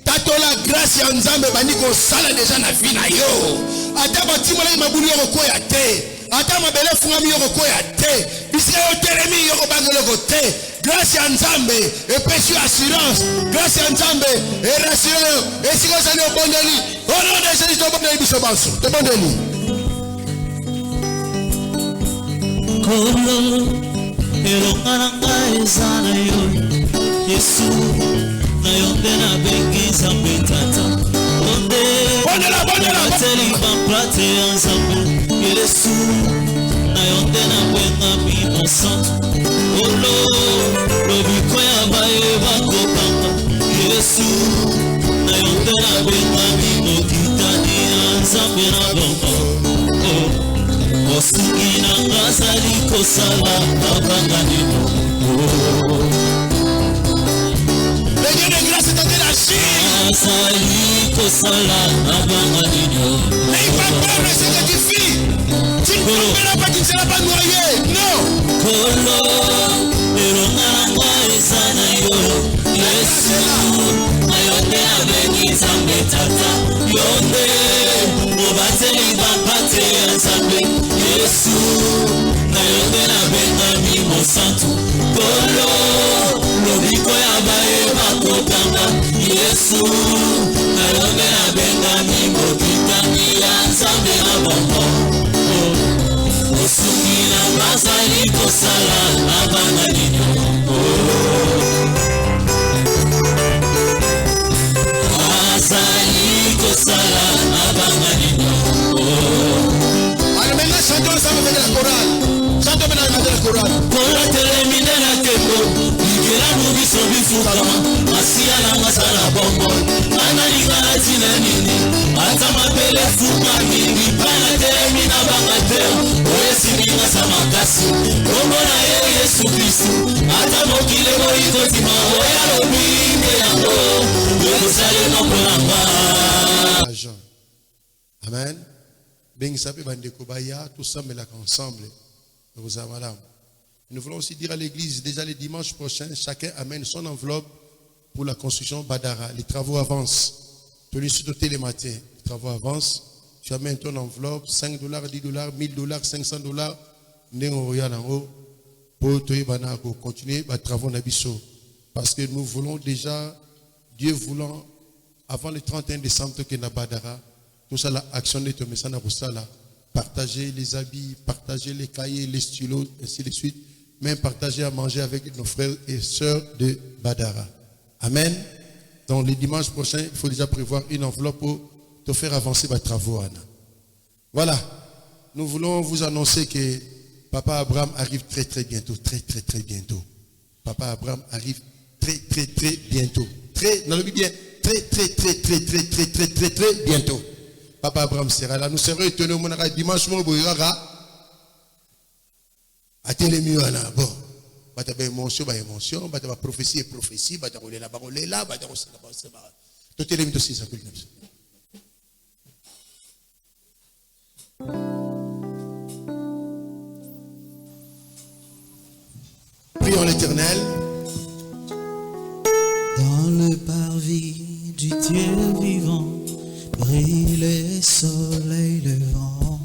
Tato la grâce ya nzambe bani ko sala déjà na vie na yo. Ata batimola mabulu yo ko ya te. Ata mabele fungami yo ko ya te. Bisika yo teremi yo ko bangelo ko te. Grâce ya nzambe et péché assurance. Grâce ya nzambe et rassurance. Et siko zali o bondeli. Au nom de Jésus to bondeli biso banso. To bondeli. Kolo elongaranga ezana yo. Yesu na yonde na bengi zambe tata onde bateli bamprate ya nzambe Yesu na yonde na benga mimo santo olo lobiko ya baye bakokanga Yesu na yonde na benga mimo kitani ya nzambe na bongo osuki na ngazali kosala babanga nino Le Dieu de grâce est en train d'agir. N'aie pas peur de ce que tu fais. Tu ne tomberas pas, tu ne seras pas noyé. Non. Yesu na yonde na benga mimo kitani ya nzambe na bongo osuki na bazali kosala na bana nino azali kosala na bana nino. Alors maintenant chorale. Kola telemine na tembo, nikela nubiso bifukama, masia na masala bombo, ana lingala tina nini, ata mapele fuka mingi, pana telemina bangate, oye sininga sa makasi, kombo na ye Yesu Kristu, ata mokile boiko tima, oya lobinde yango, yoko sale nombo namba. Amen. Ben sape bandeko baya, tout ça mais là ensemble. Nous voulons aussi dire à l'église, déjà le dimanche prochain, chacun amène son enveloppe pour la construction Badara. Les travaux avancent. Tu les sauter les matins. Les travaux avancent. Tu amènes ton enveloppe, $5, $10, $1000, $500. Pour continuer les travaux d'Abisso. Parce que nous voulons déjà, Dieu voulant, avant le 31 décembre, que na Badara, tout ça, l'action de ton message pour ça, là. Partager les habits, partager les cahiers, les stylos, ainsi de suite. Même partager à manger avec nos frères et sœurs de Badara. Amen. Donc, le dimanche prochain, il faut déjà prévoir une enveloppe pour te faire avancer vos travaux, Anna. Voilà. Nous voulons vous annoncer que Papa Abraham arrive très, très bientôt. Très, très, très bientôt. Papa Abraham arrive très, très, très bientôt. Très, non, bien, très, très, très, très, très, très, très, très, très bientôt. Papa Abraham sera là. Nous serons étonnés. Mon dimanche, mon bourrara. Attendez mieux là. Bon. Bata émotion, émotion. Bata prophétie et prophétie. Bata rouler là, rouler là. Bata rouler là. Tout est limité aussi, ça peut être. Prions l'Éternel. Dans le parvis du Dieu vivant, brille le soleil levant,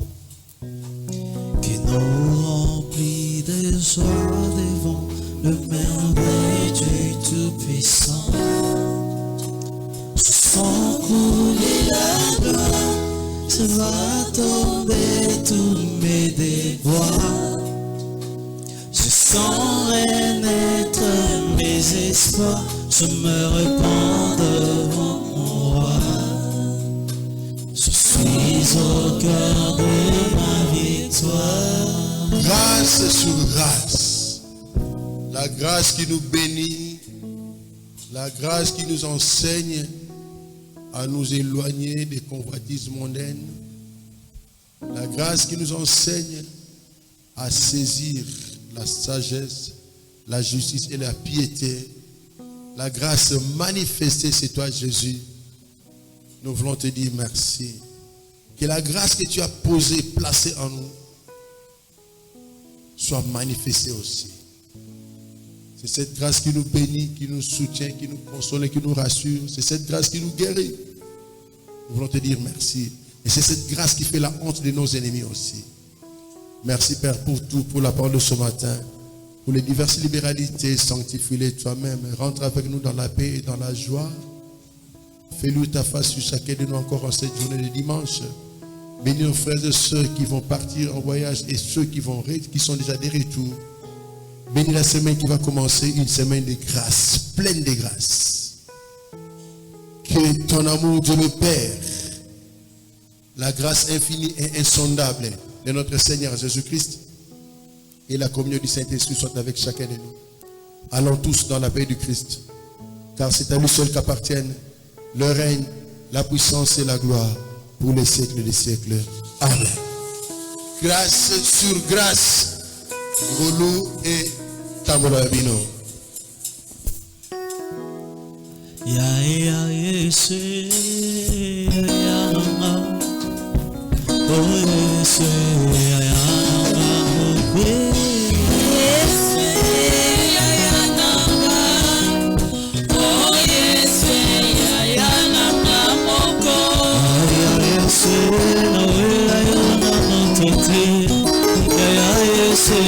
qui nous remplit de joie devant le merveille du Tout-Puissant. Sans couler la gloire, se va tomber tous mes déboires. Je sens renaître mes espoirs, je me répands devant mon roi. Je suis au cœur de ma victoire. Grâce sur grâce. La grâce qui nous bénit, la grâce qui nous enseigne à nous éloigner des convoitises mondaines, la grâce qui nous enseigne à saisir la sagesse, la justice et la piété, la grâce manifestée, c'est toi Jésus. Nous voulons te dire merci. Que la grâce que tu as posée, placée en nous, soit manifestée aussi. C'est cette grâce qui nous bénit, qui nous soutient, qui nous console et qui nous rassure. C'est cette grâce qui nous guérit. Nous voulons te dire merci. Et c'est cette grâce qui fait la honte de nos ennemis aussi. Merci Père pour tout, pour la parole de ce matin. Pour les diverses libéralités, sanctifie-les toi-même. Rentre avec nous dans la paix et dans la joie. Fais-lui ta face sur chacun de nous encore en cette journée de dimanche. Bénis nos frères et sœurs qui vont partir en voyage et ceux qui sont déjà des retours. Bénis la semaine qui va commencer, une semaine de grâce, pleine de grâce. Que ton amour, Dieu le Père, la grâce infinie et insondable de notre Seigneur Jésus-Christ et la communion du Saint-Esprit soit avec chacun de nous. Allons tous dans la paix du Christ, car c'est à lui seul qu'appartiennent le règne, la puissance et la gloire pour les siècles des siècles. Amen. Grâce sur grâce. Goulou et Tambola Bino. Ya Yesu, ya Mama, oh Yesu, ya Mama, Yesu, ya Mama, oh Yesu, ya Mama, ya Yesu, ya Mama, Tete, ya Yesu, ya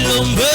Lumbe